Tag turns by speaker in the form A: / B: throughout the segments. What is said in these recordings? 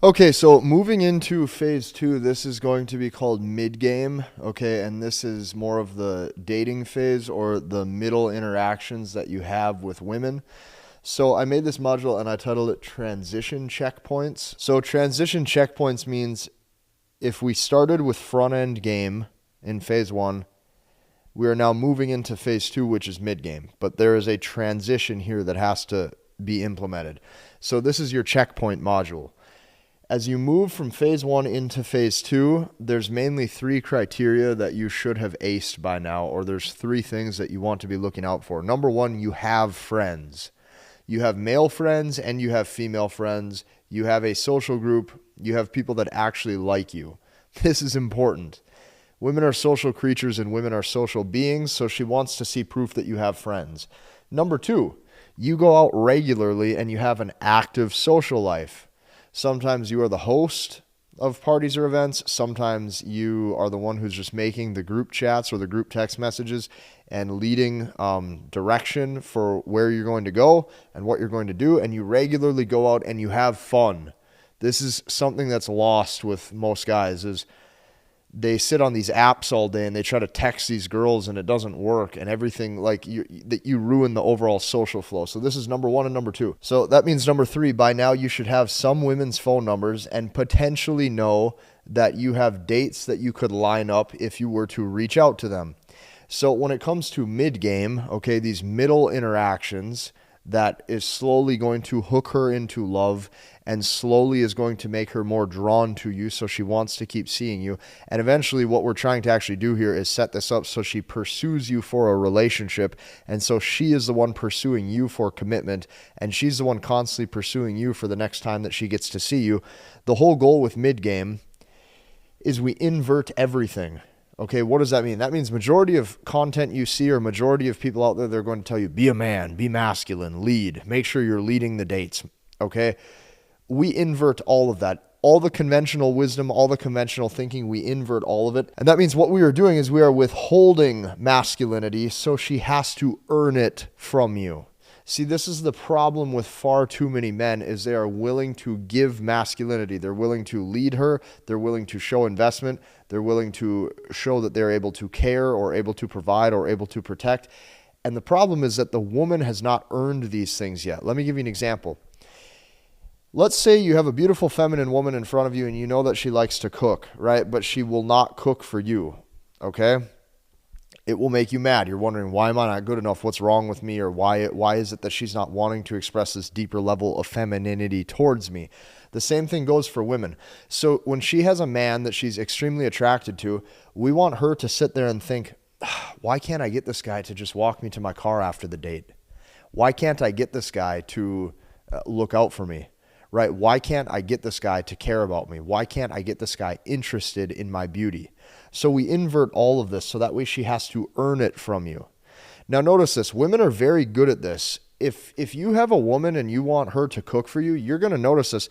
A: Okay, so moving into phase two, this is going to be called mid-game, okay, and this is more of the dating phase or the middle interactions that you have with women. So I made this module and I titled it Transition Checkpoints. So transition checkpoints means if we started with front-end game in phase one, we are now moving into phase two, which is mid-game, but there is a transition here that has to be implemented. So this is your checkpoint module. As you move from phase one into phase two, there's mainly three criteria that you should have aced by now, or there's three things that you want to be looking out for. Number one, you have friends. You have male friends and you have female friends. You have a social group. You have people that actually like you. This is important. Women are social creatures and women are social beings, so she wants to see proof that you have friends. Number two, you go out regularly and you have an active social life. Sometimes you are the host of parties or events. Sometimes you are the one who's just making the group chats or the group text messages and leading direction for where you're going to go and what you're going to do. And you regularly go out and you have fun. This is something that's lost with most guys is they sit on these apps all day and they try to text these girls and it doesn't work and everything like you ruin the overall social flow. So this is number one and number two. So that means number three, by now you should have some women's phone numbers and potentially know that you have dates that you could line up if you were to reach out to them. So when it comes to mid-game, okay, these middle interactions that is slowly going to hook her into love and slowly is going to make her more drawn to you so she wants to keep seeing you. And eventually what we're trying to actually do here is set this up so she pursues you for a relationship, and so she is the one pursuing you for commitment, and she's the one constantly pursuing you for the next time that she gets to see you. The whole goal with mid-game is we invert everything. Okay, what does that mean? That means majority of content you see or majority of people out there, they're going to tell you, be a man, be masculine, lead, make sure you're leading the dates, okay? We invert all of that. All the conventional wisdom, all the conventional thinking, we invert all of it. And that means what we are doing is we are withholding masculinity so she has to earn it from you. See, this is the problem with far too many men is they are willing to give masculinity. They're willing to lead her. They're willing to show investment. They're willing to show that they're able to care or able to provide or able to protect. And the problem is that the woman has not earned these things yet. Let me give you an example. Let's say you have a beautiful feminine woman in front of you and you know that she likes to cook, right? But she will not cook for you, okay? It will make you mad. You're wondering, why am I not good enough? What's wrong with me? Or why is it that she's not wanting to express this deeper level of femininity towards me? The same thing goes for women. So when she has a man that she's extremely attracted to, we want her to sit there and think, why can't I get this guy to just walk me to my car after the date? Why can't I get this guy to look out for me? Right? Why can't I get this guy to care about me? Why can't I get this guy interested in my beauty? So we invert all of this so that way she has to earn it from you. Now notice this, women are very good at this. If you have a woman and you want her to cook for you, you're going to notice this.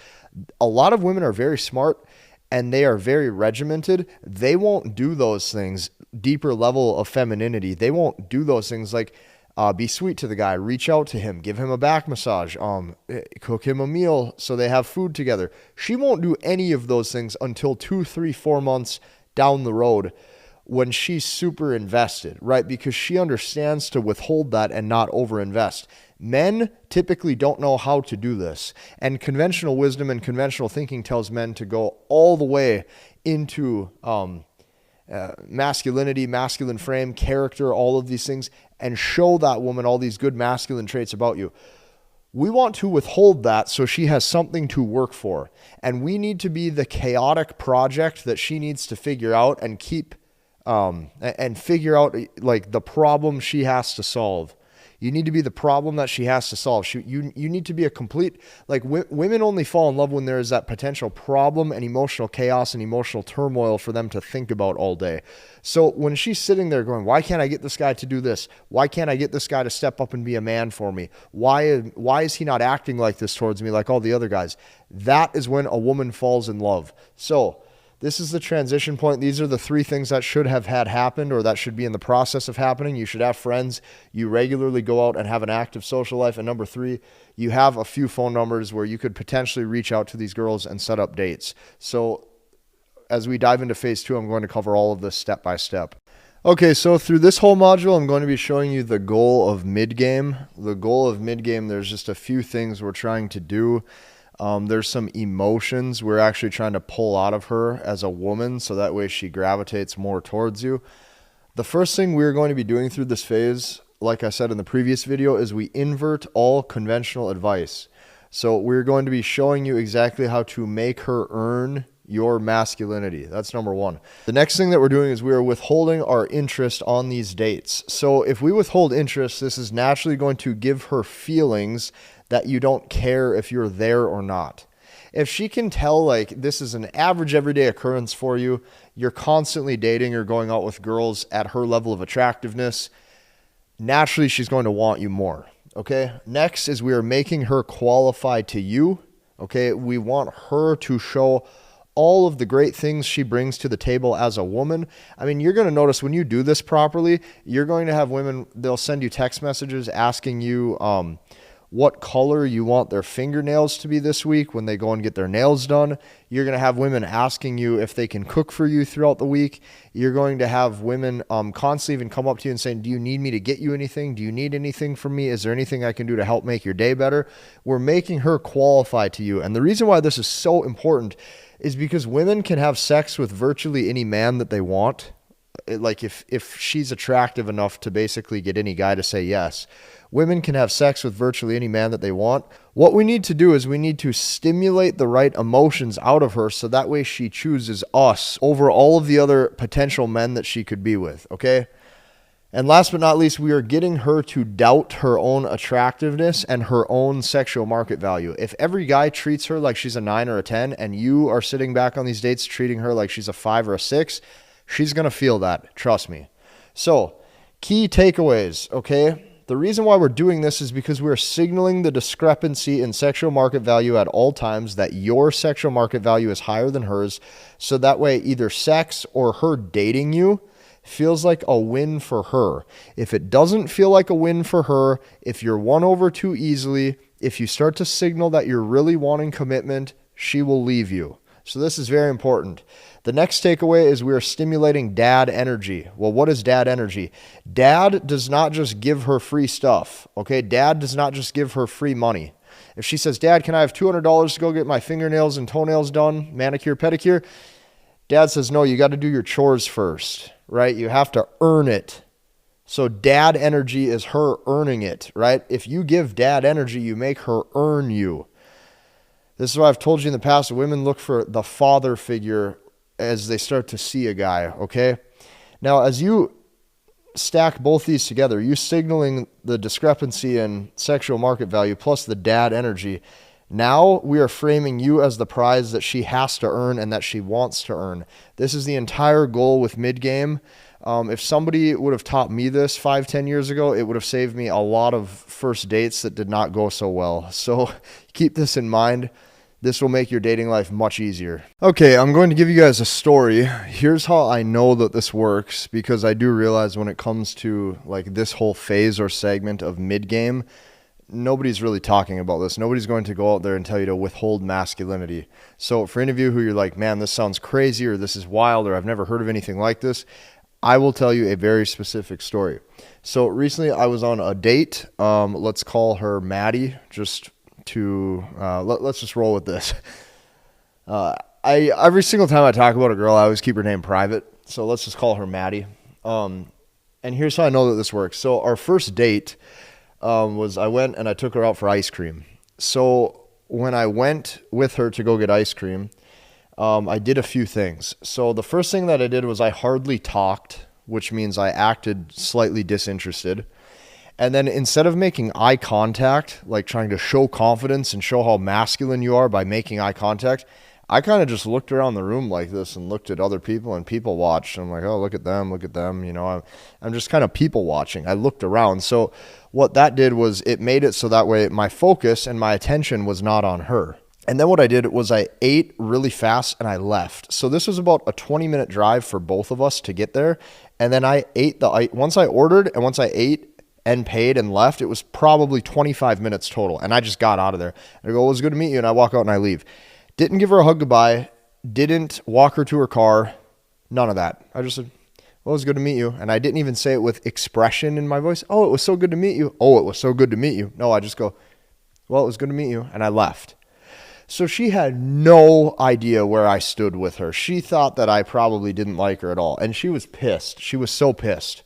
A: A lot of women are very smart and they are very regimented. They won't do those things, deeper level of femininity. They won't do those things like be sweet to the guy, reach out to him, give him a back massage, cook him a meal so they have food together. She won't do any of those things until 2, 3, 4 months down the road when she's super invested, right? Because she understands to withhold that and not overinvest. Men typically don't know how to do this. And conventional wisdom and conventional thinking tells men to go all the way into masculinity, masculine frame, character, all of these things, and show that woman all these good masculine traits about you. We want to withhold that so she has something to work for. And we need to be the chaotic project that she needs to figure out and keep and figure out like the problem she has to solve. You need to be the problem that she has to solve. You need to be a complete, like women only fall in love when there is that potential problem and emotional chaos and emotional turmoil for them to think about all day. So when she's sitting there going, why can't I get this guy to do this? Why can't I get this guy to step up and be a man for me? Why is he not acting like this towards me like all the other guys? That is when a woman falls in love. So This is the transition point. These are the 3 things that should have had happened or that should be in the process of happening. You should have friends. You regularly go out and have an active social life. And number 3, you have a few phone numbers where you could potentially reach out to these girls and set up dates. So as we dive into phase 2, I'm going to cover all of this step by step. Okay, so through this whole module, I'm going to be showing you the goal of mid-game. The goal of mid-game, there's just a few things we're trying to do. There's some emotions we're actually trying to pull out of her as a woman, so that way she gravitates more towards you. The first thing we're going to be doing through this phase, like I said in the previous video, is we invert all conventional advice. So we're going to be showing you exactly how to make her earn your masculinity. That's number 1. The next thing that we're doing is we are withholding our interest on these dates. So if we withhold interest, this is naturally going to give her feelings that you don't care if you're there or not. If she can tell like this is an average everyday occurrence for you, you're constantly dating or going out with girls at her level of attractiveness, naturally she's going to want you more. Okay. Next is we are making her qualify to you. Okay. We want her to show all of the great things she brings to the table as a woman. I mean, you're going to notice when you do this properly, you're going to have women, they'll send you text messages asking you what color you want their fingernails to be this week when they go and get their nails done. You're going to have women asking you if they can cook for you throughout the week. You're going to have women constantly even come up to you and saying, do you need me to get you anything? Do you need anything from me? Is there anything I can do to help make your day better? We're making her qualify to you. And the reason why this is so important is because women can have sex with virtually any man that they want. Like if she's attractive enough to basically get any guy to say yes, women can have sex with virtually any man that they want. What we need to do is we need to stimulate the right emotions out of her so that way she chooses us over all of the other potential men that she could be with, okay? And last but not least, we are getting her to doubt her own attractiveness and her own sexual market value. If every guy treats her like she's a 9 or a 10 and you are sitting back on these dates treating her like she's a 5 or a 6, she's going to feel that. Trust me. So, key takeaways, okay? The reason why we're doing this is because we're signaling the discrepancy in sexual market value at all times, that your sexual market value is higher than hers. So that way either sex or her dating you feels like a win for her. If it doesn't feel like a win for her, if you're won over too easily, if you start to signal that you're really wanting commitment, she will leave you. So this is very important. The next takeaway is we are stimulating dad energy. Well, what is dad energy? Dad does not just give her free stuff, okay? Dad does not just give her free money. If she says, Dad, can I have $200 to go get my fingernails and toenails done, manicure, pedicure? Dad says, no, you got to do your chores first, right? You have to earn it. So dad energy is her earning it, right? If you give dad energy, you make her earn you. This is why I've told you in the past, women look for the father figure as they start to see a guy, okay? Now, as you stack both these together, you signaling the discrepancy in sexual market value plus the dad energy. Now we are framing you as the prize that she has to earn and that she wants to earn. This is the entire goal with mid-game. If somebody would have taught me this 5-10 years ago, it would have saved me a lot of first dates that did not go so well. So keep this in mind. This will make your dating life much easier. Okay, I'm going to give you guys a story. Here's how I know that this works, because I do realize when it comes to like this whole phase or segment of mid-game, nobody's really talking about this. Nobody's going to go out there and tell you to withhold masculinity. So for any of you who you're like, man, this sounds crazy, or this is wild, or I've never heard of anything like this, I will tell you a very specific story. So recently I was on a date. Let's call her Maddie, just to let's just roll with this. Every single time I talk about a girl, I always keep her name private. So let's just call her Maddie. And here's how I know that this works. So our first date was I went and I took her out for ice cream. So when I went with her to go get ice cream, I did a few things. So the first thing that I did was I hardly talked, which means I acted slightly disinterested. And then instead of making eye contact, like trying to show confidence and show how masculine you are by making eye contact, I kind of just looked around the room like this and looked at other people and people watched. I'm like, oh, look at them. You know, I'm just kind of people watching. I looked around. So what that did was it made it so that way my focus and my attention was not on her. And then what I did was I ate really fast and I left. So this was about a 20-minute drive for both of us to get there. And then I ate once I ordered and once I ate and paid and left, it was probably 25 minutes total. And I just got out of there. I go, it was good to meet you. And I walk out and I leave. Didn't give her a hug goodbye. Didn't walk her to her car. None of that. I just said, well, it was good to meet you. And I didn't even say it with expression in my voice. Oh, it was so good to meet you. Oh, it was so good to meet you. No, I just go, well, it was good to meet you. And I left. So she had no idea where I stood with her. She thought that I probably didn't like her at all. And she was pissed. She was so pissed.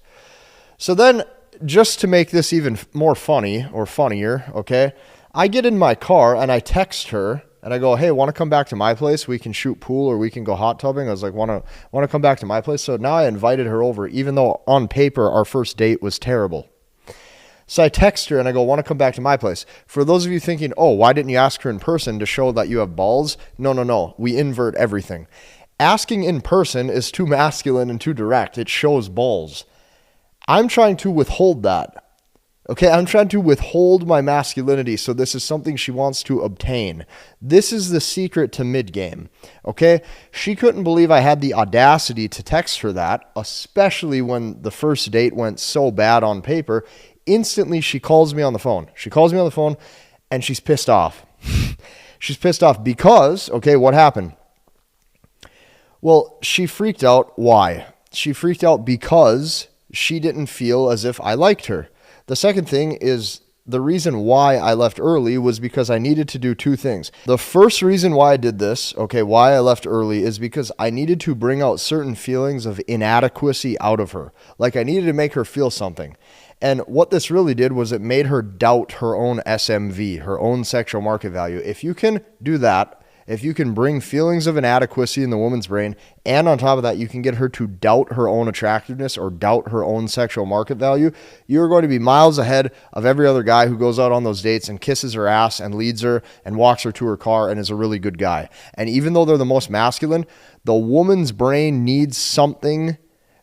A: So then, just to make this even more funny or funnier, okay, I get in my car and I text her and I go, hey, want to come back to my place? We can shoot pool or we can go hot tubbing. I was like, want to come back to my place? So now I invited her over, even though on paper our first date was terrible. So I text her and I go, want to come back to my place? For those of you thinking, oh, why didn't you ask her in person to show that you have balls? No. We invert everything. Asking in person is too masculine and too direct. It shows balls. I'm trying to withhold that. Okay, I'm trying to withhold my masculinity, so this is something she wants to obtain. This is the secret to mid-game, okay? She couldn't believe I had the audacity to text her that, especially when the first date went so bad on paper. Instantly, she calls me on the phone. And she's pissed off. She's pissed off because, okay, what happened? Well, she freaked out. Why? She freaked out because she didn't feel as if I liked her. The second thing is the reason why I left early was because I needed to do two things. The first reason why I did this, okay, why I left early is because I needed to bring out certain feelings of inadequacy out of her. Like I needed to make her feel something. And what this really did was it made her doubt her own SMV, her own sexual market value. If you can do that, if you can bring feelings of inadequacy in the woman's brain, and on top of that, you can get her to doubt her own attractiveness or doubt her own sexual market value, you're going to be miles ahead of every other guy who goes out on those dates and kisses her ass and leads her and walks her to her car and is a really good guy. And even though they're the most masculine, the woman's brain needs something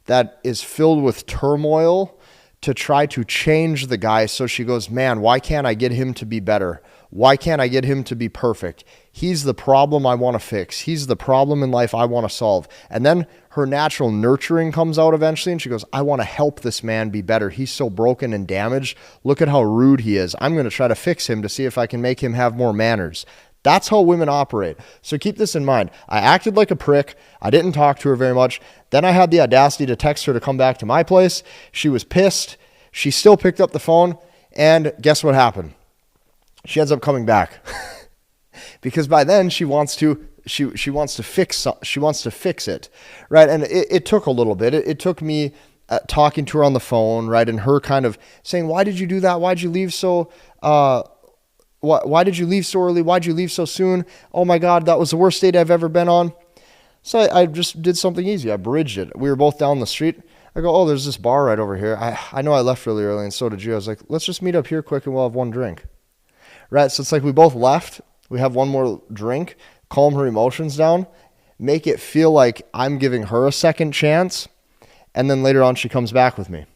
A: that is filled with turmoil to try to change the guy. So she goes, man, why can't I get him to be better? Why can't I get him to be perfect? He's the problem I want to fix. He's the problem in life I want to solve. And then her natural nurturing comes out eventually and she goes, I want to help this man be better. He's so broken and damaged. Look at how rude he is. I'm going to try to fix him to see if I can make him have more manners. That's how women operate. So keep this in mind. I acted like a prick. I didn't talk to her very much. Then I had the audacity to text her to come back to my place. She was pissed. She still picked up the phone. And guess what happened? She ends up coming back. Because by then she wants to fix it. Right? And it took a little bit. It took me talking to her on the phone, right? And her kind of saying, why did you do that? Why did you leave so why did you leave so early? Why'd you leave so soon? Oh my God, that was the worst date I've ever been on. So I just did something easy. I bridged it. We were both down the street. I go, oh, there's this bar right over here. I know I left really early and so did you. I was like, let's just meet up here quick and we'll have one drink. Right? So it's like we both left. We have one more drink, calm her emotions down, make it feel like I'm giving her a second chance. And then later on, she comes back with me.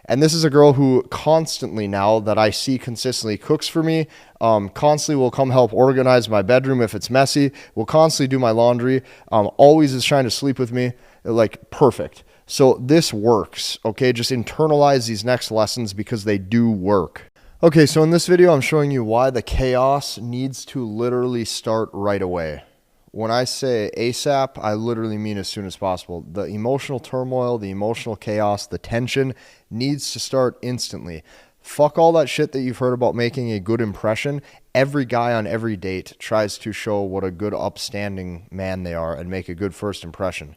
A: And this is a girl who constantly now that I see consistently cooks for me, constantly will come help organize my bedroom if it's messy, will constantly do my laundry, always is trying to sleep with me, like perfect. So this works, okay? Just internalize these next lessons because they do work. Okay, so in this video, I'm showing you why the chaos needs to literally start right away. When I say ASAP, I literally mean as soon as possible. The emotional turmoil, the emotional chaos, the tension needs to start instantly. Fuck all that shit that you've heard about making a good impression. Every guy on every date tries to show what a good upstanding man they are and make a good first impression.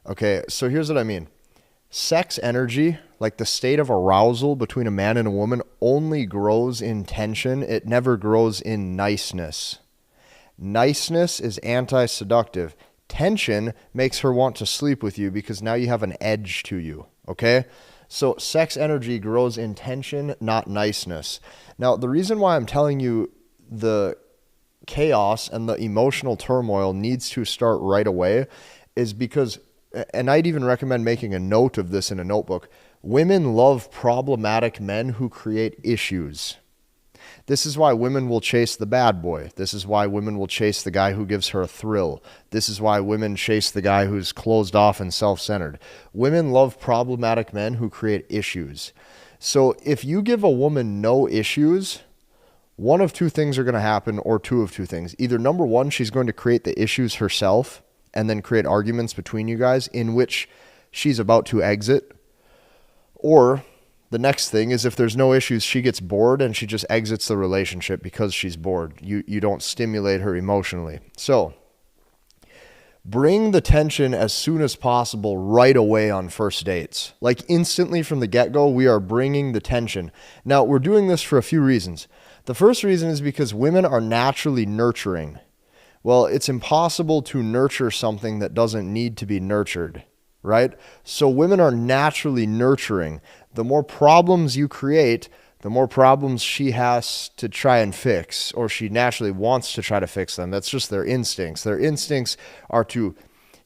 A: Okay, so here's what I mean. Sex energy, like the state of arousal between a man and a woman, only grows in tension. It never grows in niceness. Niceness is anti-seductive. Tension makes her want to sleep with you because now you have an edge to you, okay? So sex energy grows in tension, not niceness. Now, the reason why I'm telling you the chaos and the emotional turmoil needs to start right away is because, and I'd even recommend making a note of this in a notebook, women love problematic men who create issues. This is why women will chase the bad boy. This is why women will chase the guy who gives her a thrill. This is why women chase the guy who's closed off and self-centered. Women love problematic men who create issues. So if you give a woman no issues, one of two things are going to happen, or two of two things. Either number one, she's going to create the issues herself and then create arguments between you guys in which she's about to exit. Or the next thing is, if there's no issues, she gets bored and she just exits the relationship because she's bored. You don't stimulate her emotionally. So bring the tension as soon as possible right away on first dates. Like instantly from the get-go, we are bringing the tension. Now, we're doing this for a few reasons. The first reason is because women are naturally nurturing. Well, it's impossible to nurture something that doesn't need to be nurtured, right? So women are naturally nurturing. The more problems you create, the more problems she has to try and fix, or she naturally wants to try to fix them. That's just their instincts. Their instincts are to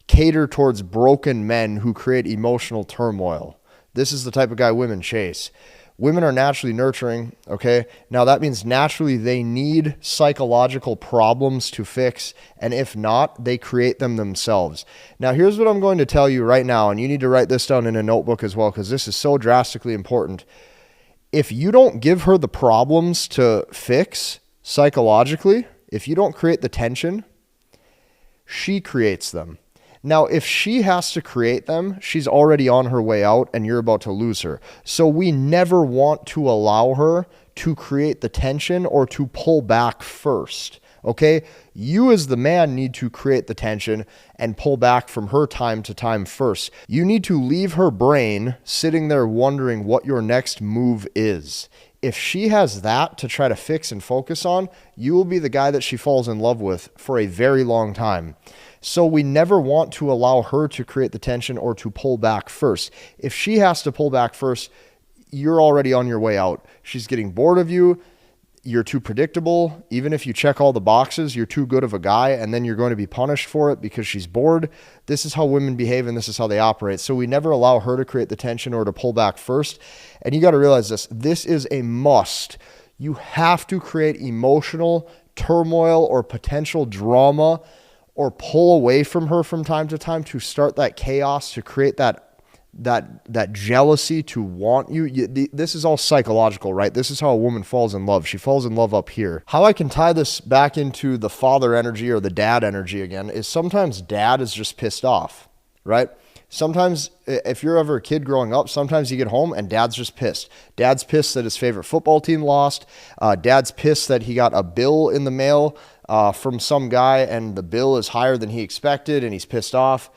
A: cater towards broken men who create emotional turmoil. This is the type of guy women chase. Women are naturally nurturing, okay? Now that means naturally they need psychological problems to fix, and if not, they create them themselves. Now here's what I'm going to tell you right now, and you need to write this down in a notebook as well, because this is so drastically important. If you don't give her the problems to fix psychologically, if you don't create the tension, she creates them. Now, if she has to create them, she's already on her way out and you're about to lose her. So we never want to allow her to create the tension or to pull back first. Okay? You as the man need to create the tension and pull back from her time to time first. You need to leave her brain sitting there wondering what your next move is. If she has that to try to fix and focus on, you will be the guy that she falls in love with for a very long time. So we never want to allow her to create the tension or to pull back first. If she has to pull back first, you're already on your way out. She's getting bored of you. You're too predictable. Even if you check all the boxes, you're too good of a guy, and then you're going to be punished for it because she's bored. This is how women behave, and this is how they operate. So we never allow her to create the tension or to pull back first. And you got to realize this. This is a must. You have to create emotional turmoil or potential drama or pull away from her from time to time to start that chaos, to create that jealousy, to want you. This is all psychological, right? This is how a woman falls in love. She falls in love up here. How I can tie this back into the father energy or the dad energy again is sometimes dad is just pissed off, right? Sometimes if you're ever a kid growing up, sometimes you get home and dad's just pissed. Dad's pissed that his favorite football team lost. Dad's pissed that he got a bill in the mail from some guy and the bill is higher than he expected and he's pissed off.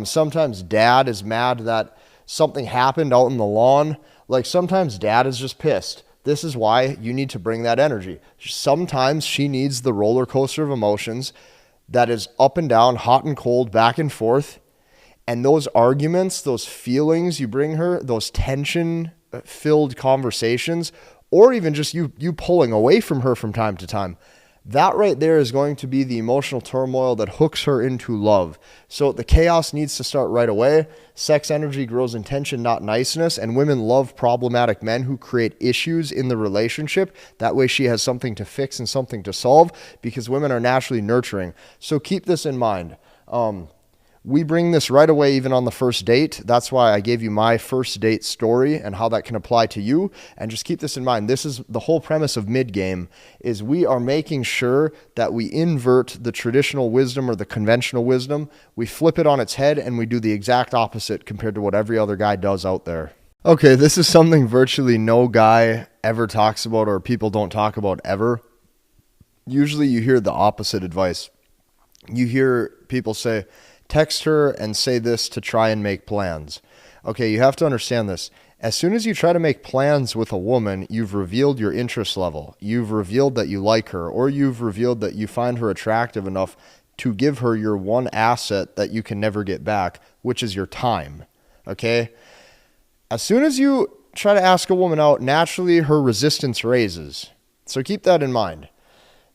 A: Sometimes dad is mad that something happened out in the lawn. Like sometimes dad is just pissed. This is why you need to bring that energy. Sometimes she needs the roller coaster of emotions that is up and down, hot and cold, back and forth. And those arguments, those feelings you bring her, those tension-filled conversations, or even just you pulling away from her from time to time, that right there is going to be the emotional turmoil that hooks her into love. So the chaos needs to start right away. Sex energy grows in tension, not niceness. And women love problematic men who create issues in the relationship. That way she has something to fix and something to solve, because women are naturally nurturing. So keep this in mind. We bring this right away, even on the first date. That's why I gave you my first date story and how that can apply to you. And just keep this in mind. This is the whole premise of mid-game, is we are making sure that we invert the traditional wisdom or the conventional wisdom. We flip it on its head and we do the exact opposite compared to what every other guy does out there. Okay, this is something virtually no guy ever talks about, or people don't talk about ever. Usually you hear the opposite advice. You hear people say, text her and say this to try and make plans. Okay, you have to understand this. As soon as you try to make plans with a woman, you've revealed your interest level. You've revealed that you like her, or you've revealed that you find her attractive enough to give her your one asset that you can never get back, which is your time. Okay? As soon as you try to ask a woman out, naturally her resistance raises. So keep that in mind.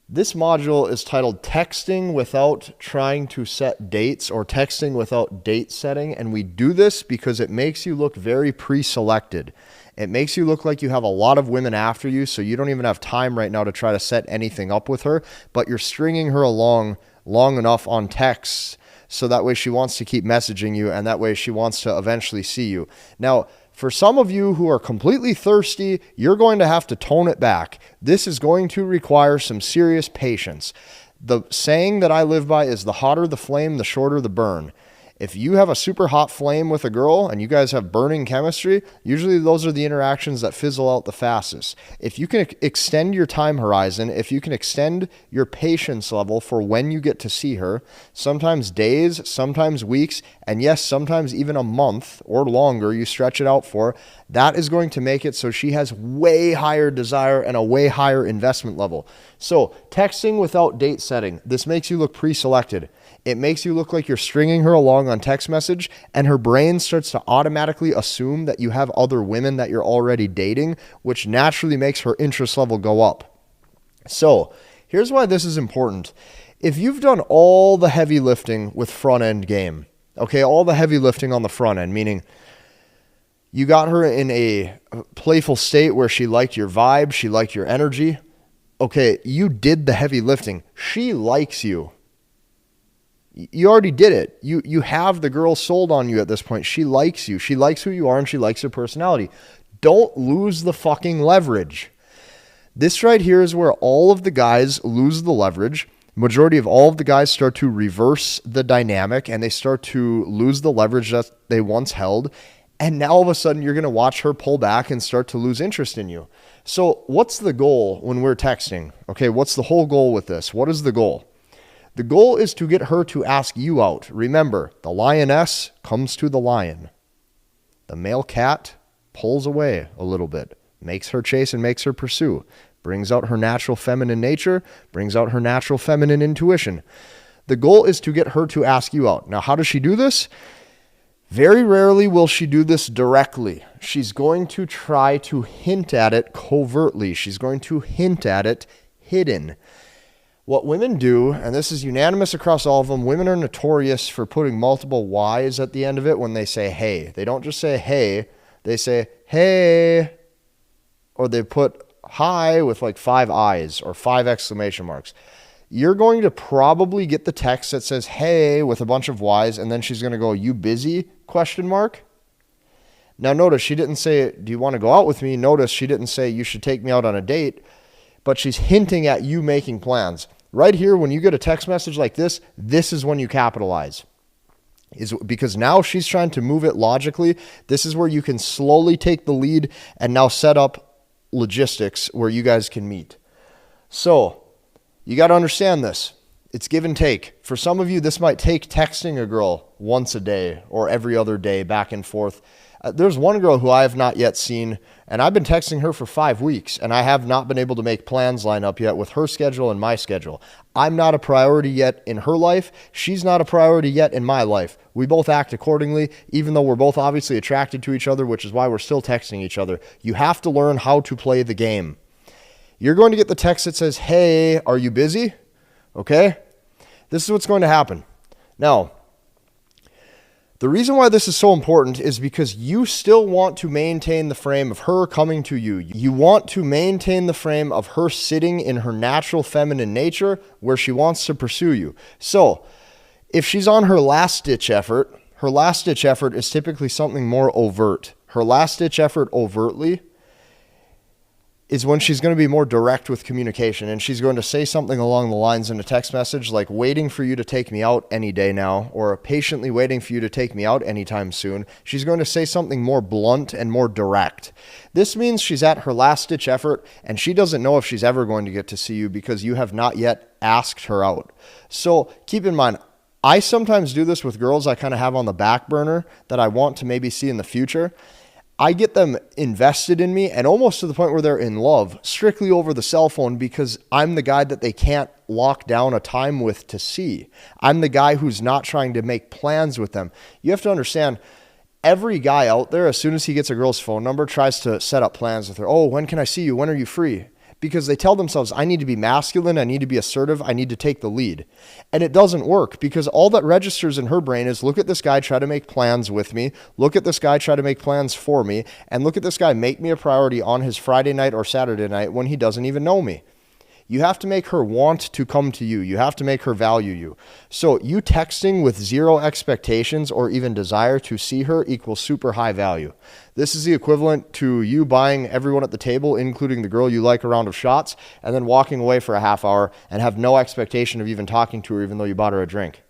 A: This module is titled Texting Without Trying to Set Dates, or Texting Without Date Setting. And we do this because it makes you look very pre-selected. It makes you look like you have a lot of women after you, so you don't even have time right now to try to set anything up with her, but you're stringing her along long enough on texts so that way she wants to keep messaging you, and that way she wants to eventually see you. Now, for some of you who are completely thirsty, you're going to have to tone it back. This is going to require some serious patience. The saying that I live by is the hotter the flame, the shorter the burn. If you have a super hot flame with a girl and you guys have burning chemistry, usually those are the interactions that fizzle out the fastest. If you can extend your time horizon, if you can extend your patience level for when you get to see her, sometimes days, sometimes weeks, and yes, sometimes even a month or longer you stretch it out for, that is going to make it so she has way higher desire and a way higher investment level. So texting without date setting, this makes you look pre-selected. It makes you look like you're stringing her along on text message, and her brain starts to automatically assume that you have other women that you're already dating, which naturally makes her interest level go up. So here's why this is important. If you've done all the heavy lifting with front end game, okay, all the heavy lifting on the front end, meaning you got her in a playful state where she liked your vibe, she liked your energy. Okay, you did the heavy lifting. She likes you. You already did it. You have the girl sold on you at this point. She likes you. She likes who you are, and she likes your personality. Don't lose the fucking leverage. This right here is where all of the guys lose the leverage. Majority of all of the guys start to reverse the dynamic, and they start to lose the leverage that they once held. And now all of a sudden you're going to watch her pull back and start to lose interest in you. So what's the goal when we're texting? Okay, what's the whole goal with this? What is the goal? The goal is to get her to ask you out. Remember, the lioness comes to the lion. The male cat pulls away a little bit, makes her chase and makes her pursue, brings out her natural feminine nature, brings out her natural feminine intuition. The goal is to get her to ask you out. Now, how does she do this? Very rarely will she do this directly. She's going to try to hint at it covertly. She's going to hint at it hidden. What women do, and this is unanimous across all of them, women are notorious for putting multiple Y's at the end of it when they say hey. They don't just say hey, they say hey, or they put hi with like 5 I's or 5 exclamation marks. You're going to probably get the text that says hey with a bunch of Y's, and then she's going to go, you busy? Question mark. Now notice she didn't say, do you want to go out with me? Notice she didn't say you should take me out on a date, but she's hinting at you making plans. Right here, when you get a text message like this, this is when you capitalize. Is because now she's trying to move it logically. This is where you can slowly take the lead and now set up logistics where you guys can meet. So you got to understand this. It's give and take. For some of you, this might take texting a girl once a day or every other day back and forth. There's one girl who I have not yet seen, and I've been texting her for 5 weeks, and I have not been able to make plans line up yet with her schedule and my schedule. I'm not a priority yet in her life. She's not a priority yet in my life. We both act accordingly, even though we're both obviously attracted to each other, which is why we're still texting each other. You have to learn how to play the game. You're going to get the text that says, hey, are you busy? Okay? This is what's going to happen. Now, the reason why this is so important is because you still want to maintain the frame of her coming to you. You want to maintain the frame of her sitting in her natural feminine nature where she wants to pursue you. So if she's on her last-ditch effort is typically something more overt. Her last-ditch effort overtly is when she's going to be more direct with communication, and she's going to say something along the lines in a text message like waiting for you to take me out any day now, or patiently waiting for you to take me out anytime soon. She's going to say something more blunt and more direct. This means she's at her last-ditch effort, and she doesn't know if she's ever going to get to see you because you have not yet asked her out. So keep in mind, I sometimes do this with girls I kind of have on the back burner that I want to maybe see in the future. I get them invested in me and almost to the point where they're in love strictly over the cell phone because I'm the guy that they can't lock down a time with to see. I'm the guy who's not trying to make plans with them. You have to understand, every guy out there, as soon as he gets a girl's phone number, tries to set up plans with her. Oh, when can I see you? When are you free? because they tell themselves, I need to be masculine, I need to be assertive, I need to take the lead. And it doesn't work, because all that registers in her brain is, look at this guy try to make plans with me, look at this guy try to make plans for me, and look at this guy make me a priority on his Friday night or Saturday night when he doesn't even know me. You have to make her want to come to you. You have to make her value you. So you texting with zero expectations or even desire to see her equals super high value. This is the equivalent to you buying everyone at the table, including the girl you like, a round of shots, and then walking away for a half hour and have no expectation of even talking to her even though you bought her a drink.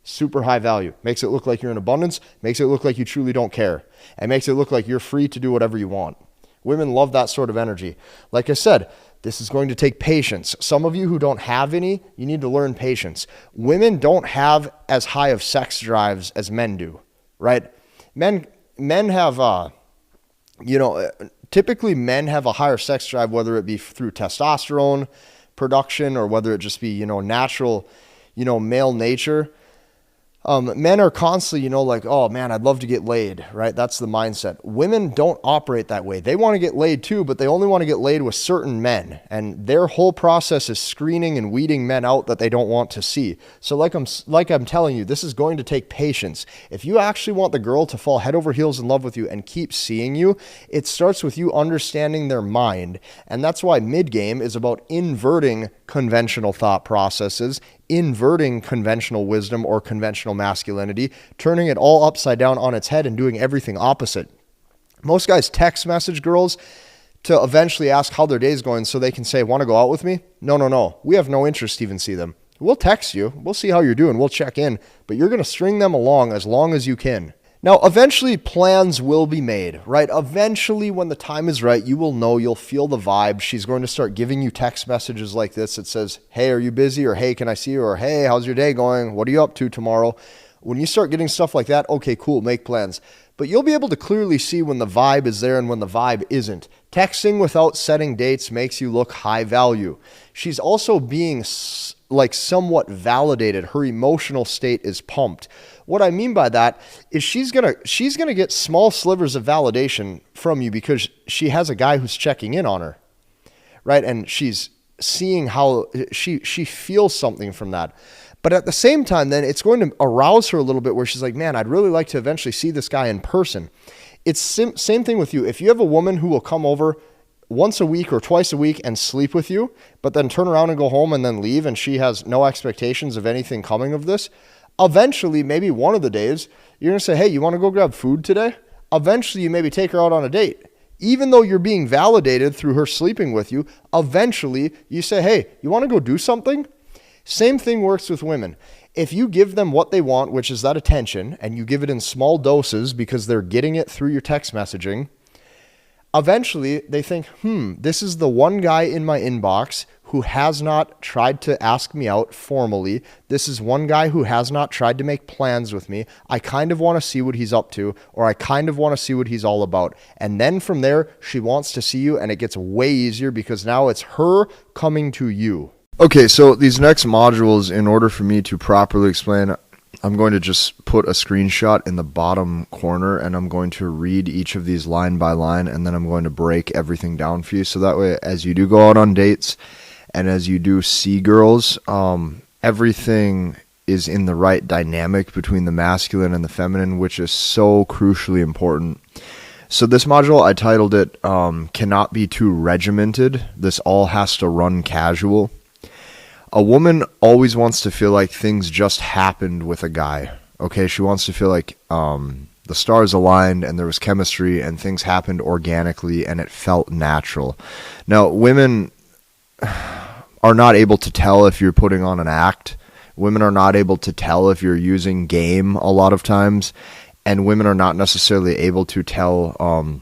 A: Super high value. Makes it look like you're in abundance, makes it look like you truly don't care, and makes it look like you're free to do whatever you want. Women love that sort of energy. Like I said, this is going to take patience. Some of you who don't have any, you need to learn patience. Women don't have as high of sex drives as men do, right? Men have, typically men have a higher sex drive, whether it be through testosterone production or whether it just be, natural, male nature. Men are constantly, like, oh man, I'd love to get laid, right? That's the mindset. Women don't operate that way. They want to get laid too, but they only want to get laid with certain men. And their whole process is screening and weeding men out that they don't want to see. So like I'm telling you, this is going to take patience. If you actually want the girl to fall head over heels in love with you and keep seeing you, it starts with you understanding their mind. And that's why mid-game is about inverting conventional thought processes, inverting conventional wisdom or conventional masculinity, turning it all upside down on its head and doing everything opposite. Most guys text message girls to eventually ask how their day's going so they can say, want to go out with me? No. We have no interest to even see them. We'll text you. We'll see how you're doing. We'll check in. But you're going to string them along as long as you can. Now, eventually plans will be made, right? Eventually, when the time is right, you will know, you'll feel the vibe. She's going to start giving you text messages like this. It says, hey, are you busy? Or hey, can I see you? Or hey, how's your day going? What are you up to tomorrow? When you start getting stuff like that, okay, cool, make plans. But you'll be able to clearly see when the vibe is there and when the vibe isn't. Texting without setting dates makes you look high value. She's also being somewhat validated. Her emotional state is pumped. What I mean by that is she's gonna get small slivers of validation from you because she has a guy who's checking in on her, right? And she's seeing how she feels something from that. But at the same time, then it's going to arouse her a little bit where she's like, man, I'd really like to eventually see this guy in person. It's same thing with you. If you have a woman who will come over once a week or twice a week and sleep with you, but then turn around and go home and then leave, and she has no expectations of anything coming of this, eventually, maybe one of the days, you're going to say, hey, you want to go grab food today? Eventually, you maybe take her out on a date. Even though you're being validated through her sleeping with you, eventually you say, hey, you want to go do something? Same thing works with women. If you give them what they want, which is that attention, and you give it in small doses because they're getting it through your text messaging, eventually they think, this is the one guy in my inbox who has not tried to ask me out formally. This is one guy who has not tried to make plans with me. I kind of want to see what he's up to, or I kind of want to see what he's all about. And then from there, she wants to see you, and it gets way easier because now it's her coming to you. Okay, so these next modules, in order for me to properly explain, I'm going to just put a screenshot in the bottom corner, and I'm going to read each of these line by line, and then I'm going to break everything down for you. So that way, as you do go out on dates and as you do see girls, everything is in the right dynamic between the masculine and the feminine, which is so crucially important. So this module, I titled it, Cannot Be Too Regimented. This all has to run casual. A woman always wants to feel like things just happened with a guy. Okay, she wants to feel like the stars aligned and there was chemistry and things happened organically and it felt natural. Now, women are not able to tell if you're putting on an act. Women are not able to tell if you're using game a lot of times. And women are not necessarily able to tell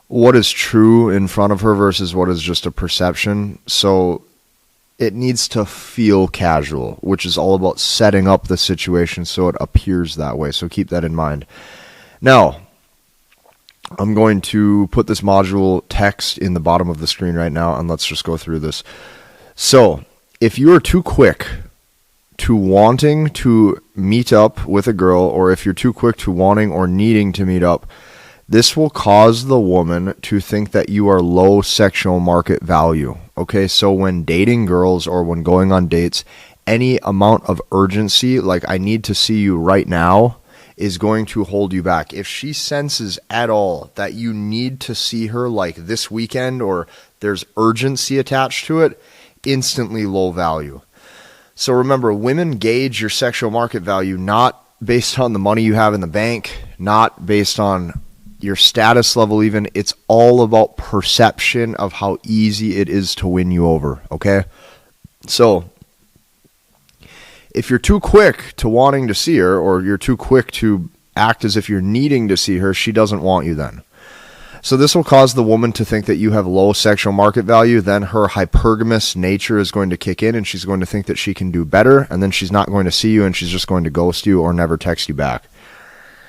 A: what is true in front of her versus what is just a perception. So it needs to feel casual, which is all about setting up the situation so it appears that way. So keep that in mind. Now, I'm going to put this module text in the bottom of the screen right now, and let's just go through this. So if you are too quick to wanting to meet up with a girl, or if you're too quick to wanting or needing to meet up, This will cause the woman to think that you are low sexual market value. Okay, so when dating girls or when going on dates, any amount of urgency, like I need to see you right now, is going to hold you back. If she senses at all that you need to see her like this weekend or there's urgency attached to it, instantly low value. So remember, women gauge your sexual market value not based on the money you have in the bank, not based on your status level even. It's all about perception of how easy it is to win you over, okay? So if you're too quick to wanting to see her, or you're too quick to act as if you're needing to see her, she doesn't want you then. So this will cause the woman to think that you have low sexual market value. Then her hypergamous nature is going to kick in, and she's going to think that she can do better, and then she's not going to see you, and she's just going to ghost you or never text you back.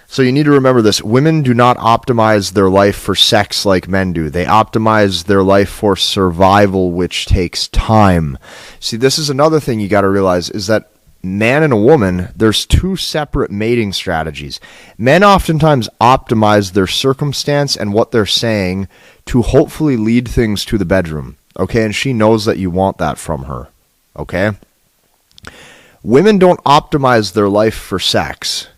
A: So you need to remember this. Women do not optimize their life for sex like men do. They optimize their life for survival, which takes time. See, this is another thing you got to realize, is that man and a woman, there's two separate mating strategies. Men oftentimes optimize their circumstance and what they're saying to hopefully lead things to the bedroom. Okay, and she knows that you want that from her. Okay? Women don't optimize their life for sex,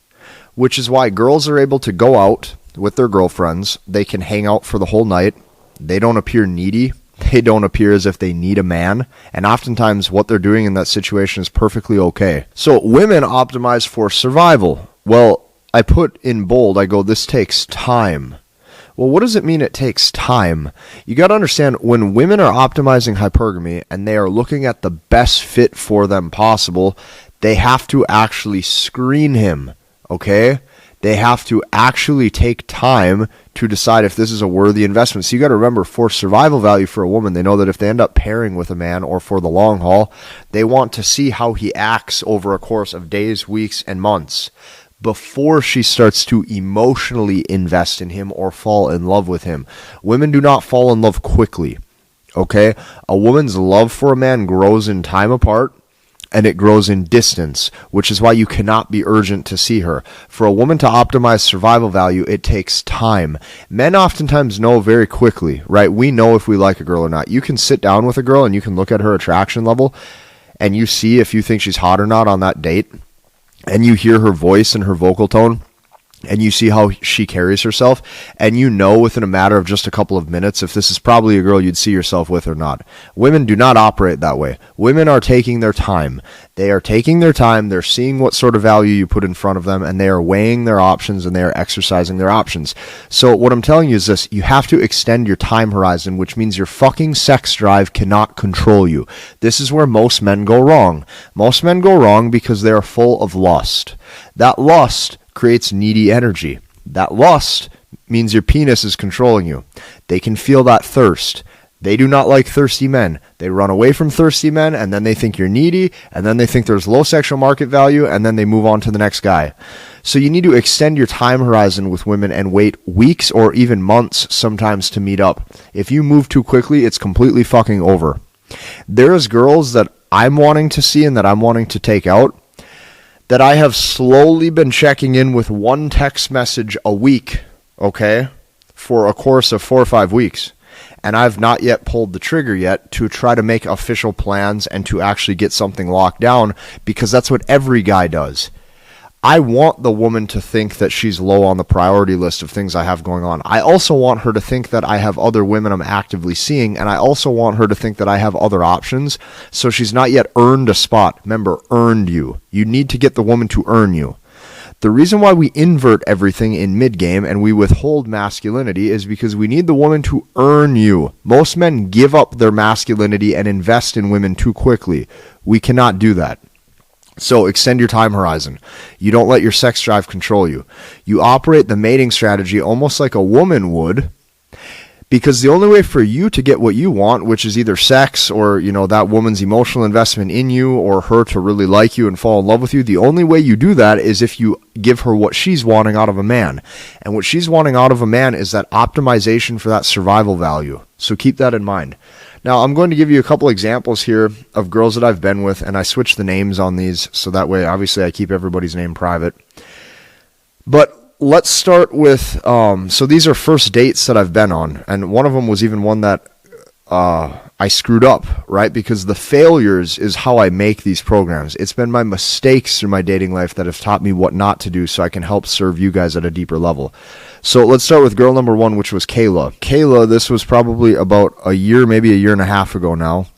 A: which is why girls are able to go out with their girlfriends. They can hang out for the whole night. They don't appear needy. They don't appear as if they need a man, and oftentimes what they're doing in that situation is perfectly okay. So women optimize for survival. Well, I put in bold, I go, this takes time. Well, what does it mean it takes time? You got to understand, when women are optimizing hypergamy and they are looking at the best fit for them possible, they have to actually screen him, okay? They have to actually take time to decide if this is a worthy investment. So you got to remember, for survival value for a woman, they know that if they end up pairing with a man or for the long haul, they want to see how he acts over a course of days, weeks, and months before she starts to emotionally invest in him or fall in love with him. Women do not fall in love quickly, okay? A woman's love for a man grows in time apart, and it grows in distance, which is why you cannot be urgent to see her. For a woman to optimize survival value, it takes time. Men oftentimes know very quickly, right? We know if we like a girl or not. You can sit down with a girl and you can look at her attraction level, and you see if you think she's hot or not on that date, and you hear her voice and her vocal tone, and you see how she carries herself, and you know within a matter of just a couple of minutes if this is probably a girl you'd see yourself with or not. Women do not operate that way. Women are taking their time. They are taking their time, they're seeing what sort of value you put in front of them, and they are weighing their options, and they are exercising their options. So what I'm telling you is this: you have to extend your time horizon, which means your fucking sex drive cannot control you. This is where most men go wrong. Most men go wrong because they are full of lust. That lust creates needy energy. That lust means your penis is controlling you. They can feel that thirst. They do not like thirsty men. They run away from thirsty men, and then they think you're needy, and then they think there's low sexual market value, and then they move on to the next guy. So you need to extend your time horizon with women and wait weeks or even months sometimes to meet up. If you move too quickly, it's completely fucking over. There's girls that I'm wanting to see and that I'm wanting to take out that I have slowly been checking in with one text message a week, okay, for a course of 4 or 5 weeks. And I've not yet pulled the trigger yet to try to make official plans and to actually get something locked down, because that's what every guy does. I want the woman to think that she's low on the priority list of things I have going on. I also want her to think that I have other women I'm actively seeing, and I also want her to think that I have other options, so she's not yet earned a spot. Remember, earned you. You need to get the woman to earn you. The reason why we invert everything in mid-game and we withhold masculinity is because we need the woman to earn you. Most men give up their masculinity and invest in women too quickly. We cannot do that. So extend your time horizon. You don't let your sex drive control you. You operate the mating strategy almost like a woman would, because the only way for you to get what you want, which is either sex or, you know, that woman's emotional investment in you, or her to really like you and fall in love with you, the only way you do that is if you give her what she's wanting out of a man. And what she's wanting out of a man is that optimization for that survival value. So keep that in mind. Now, I'm going to give you a couple examples here of girls that I've been with, and I switch the names on these, so that way, obviously, I keep everybody's name private. But let's start with, so these are first dates that I've been on, and one of them was even one that I screwed up, right? Because the failures is how I make these programs. It's been my mistakes through my dating life that have taught me what not to do so I can help serve you guys at a deeper level. So let's start with girl number 1, which was Kayla. Kayla, this was probably about a year, maybe a year and a half ago now.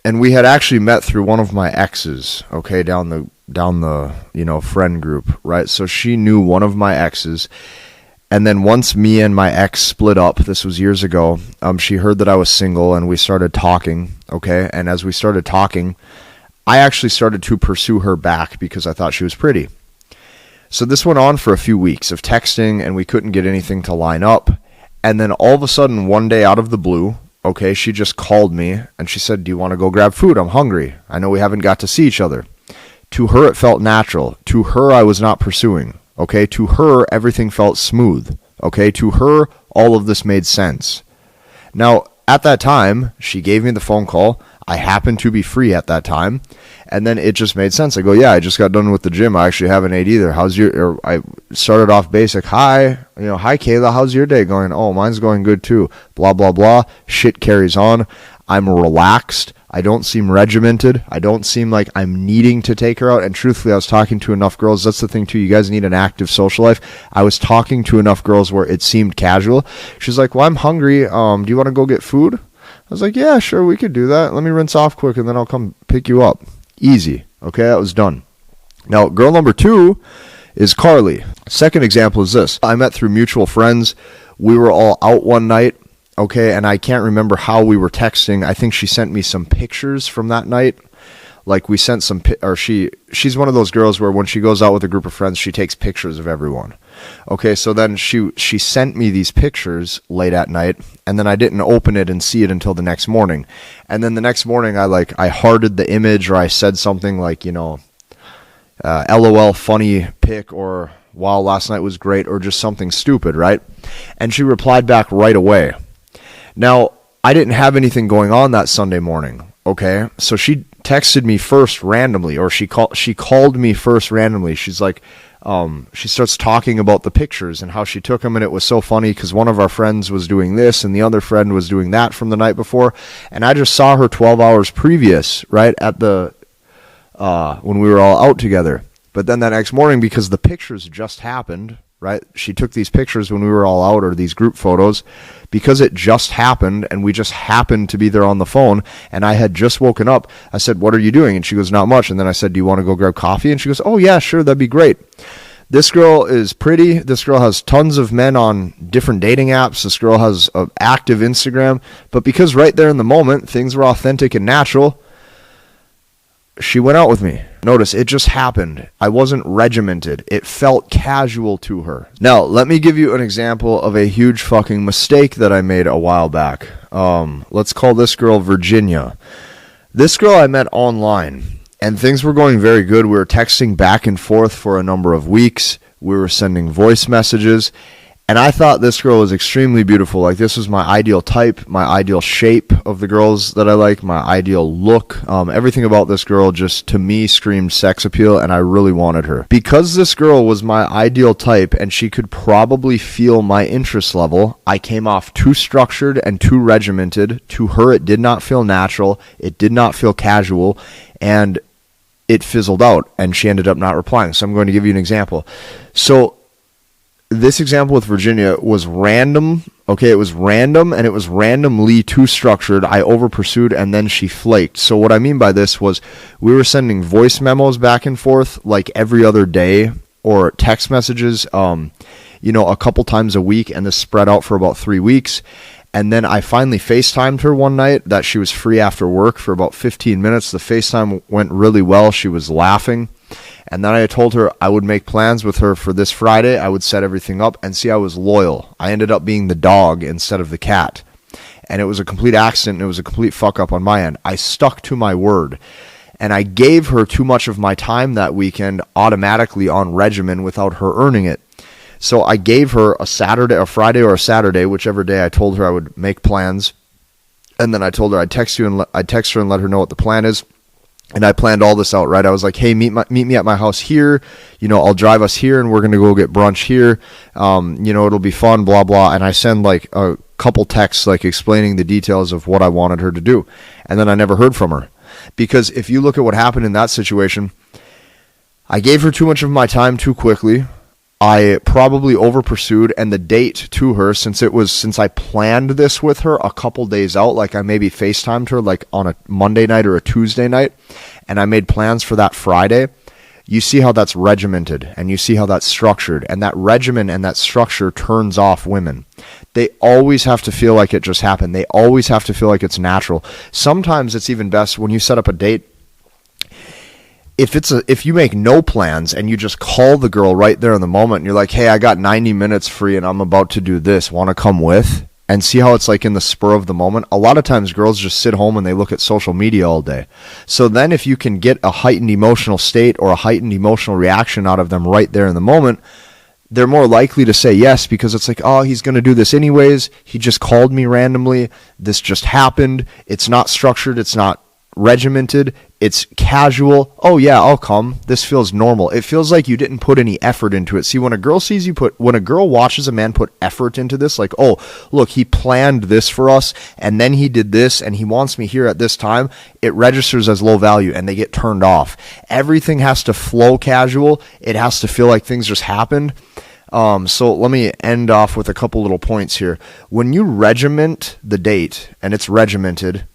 A: And we had actually met through one of my exes, okay, down the friend group, right? So she knew one of my exes. And then once me and my ex split up, this was years ago, she heard that I was single and we started talking, okay? And as we started talking, I actually started to pursue her back because I thought she was pretty. So this went on for a few weeks of texting and we couldn't get anything to line up. And then all of a sudden, one day out of the blue, okay, she just called me and she said, "Do you want to go grab food? I'm hungry. I know we haven't got to see each other." To her, it felt natural. To her, I was not pursuing. Okay, to her, everything felt smooth. Okay, to her, all of this made sense. Now, at that time, she gave me the phone call. I happened to be free at that time. And then it just made sense. I go, "Yeah, I just got done with the gym. I actually haven't ate either. I started off basic. Hi Kayla, how's your day going? Oh, mine's going good too. Blah, blah, blah. Shit carries on. I'm relaxed. I don't seem regimented. I don't seem like I'm needing to take her out. And truthfully, I was talking to enough girls. That's the thing too. You guys need an active social life. I was talking to enough girls where it seemed casual. She's like, "Well, I'm hungry. Do you want to go get food?" I was like, "Yeah, sure, we could do that. Let me rinse off quick and then I'll come pick you up." Easy. Okay, that was done. Now, girl number 2 is Carly. Second example is this. I met through mutual friends. We were all out one night. Okay, and I can't remember how we were texting. I think she sent me some pictures from that night. Like we sent some, she's one of those girls where when she goes out with a group of friends, she takes pictures of everyone. Okay, so then she sent me these pictures late at night, and then I didn't open it and see it until the next morning. And then the next morning, I hearted the image, or I said something like, LOL funny pic, or wow, last night was great, or just something stupid, right? And she replied back right away. Now, I didn't have anything going on that Sunday morning, okay? So she texted me first randomly, or she called me first randomly. She's like, she starts talking about the pictures and how she took them, and it was so funny because one of our friends was doing this and the other friend was doing that from the night before, and I just saw her 12 hours previous, right, at the when we were all out together. But then that next morning, because the pictures just happened, right? She took these pictures when we were all out, or these group photos, because it just happened and we just happened to be there on the phone, and I had just woken up. I said, "What are you doing?" And she goes, "Not much." And then I said, "Do you want to go grab coffee?" And she goes, "Oh yeah, sure, that'd be great." This girl is pretty. This girl has tons of men on different dating apps. This girl has an active Instagram. But because right there in the moment, things were authentic and natural, she went out with me. Notice, it just happened. I wasn't regimented. It felt casual to her. Now, let me give you an example of a huge fucking mistake that I made a while back. Let's call this girl Virginia. This girl I met online, and things were going very good. We were texting back and forth for a number of weeks. We were sending voice messages. And I thought this girl was extremely beautiful. Like, this was my ideal type, my ideal shape of the girls that I like, my ideal look. Everything about this girl just, to me, screamed sex appeal, and I really wanted her. Because this girl was my ideal type, and she could probably feel my interest level, I came off too structured and too regimented. To her, it did not feel natural. It did not feel casual, and it fizzled out, and she ended up not replying. So I'm going to give you an example. So this example with Virginia was random. Okay, it was random, and it was randomly too structured. I over pursued, and then she flaked. So what I mean by this was we were sending voice memos back and forth like every other day, or text messages, a couple times a week, and this spread out for about 3 weeks. And then I finally FaceTimed her one night that she was free after work for about 15 minutes. The FaceTime went really well. She was laughing. And then I told her I would make plans with her for this Friday. I would set everything up, and see, I was loyal. I ended up being the dog instead of the cat. And it was a complete accident, and it was a complete fuck up on my end. I stuck to my word. And I gave her too much of my time that weekend automatically on regimen without her earning it. So I gave her a Friday or a Saturday, whichever day I told her I would make plans. And then I told her I'd text her and let her know what the plan is. And I planned all this out, right? I was like, hey, meet me at my house here. I'll drive us here and we're going to go get brunch here. It'll be fun, blah, blah. And I send like a couple texts like explaining the details of what I wanted her to do. And then I never heard from her. Because if you look at what happened in that situation, I gave her too much of my time too quickly. I probably over pursued, and the date to her, since I planned this with her a couple days out, like I maybe FaceTimed her like on a Monday night or a Tuesday night, and I made plans for that Friday. You see how that's regimented, and you see how that's structured, and that regimen and that structure turns off women. They always have to feel like it just happened. They always have to feel like it's natural. Sometimes it's even best when you set up a date. If you make no plans and you just call the girl right there in the moment and you're like, hey, I got 90 minutes free and I'm about to do this, want to come with? And see how it's like in the spur of the moment. A lot of times girls just sit home and they look at social media all day. So then if you can get a heightened emotional state or a heightened emotional reaction out of them right there in the moment, they're more likely to say yes, because it's like, oh, he's going to do this anyways. He just called me randomly. This just happened. It's not structured. It's not regimented. It's casual. Oh yeah, I'll come. This feels normal. It feels like you didn't put any effort into it. See, when a girl watches a man put effort into this, like, oh, look, he planned this for us and then he did this and he wants me here at this time, it registers as low value and they get turned off. Everything has to flow casual. It has to feel like things just happened. So let me end off with a couple little points here. When you regiment the date and it's regimented,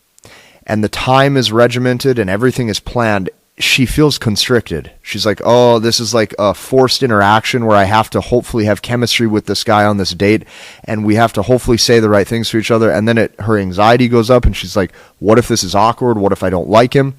A: and the time is regimented and everything is planned, she feels constricted. She's like, oh, this is like a forced interaction where I have to hopefully have chemistry with this guy on this date, and we have to hopefully say the right things to each other. And then her anxiety goes up, and she's like, what if this is awkward? What if I don't like him?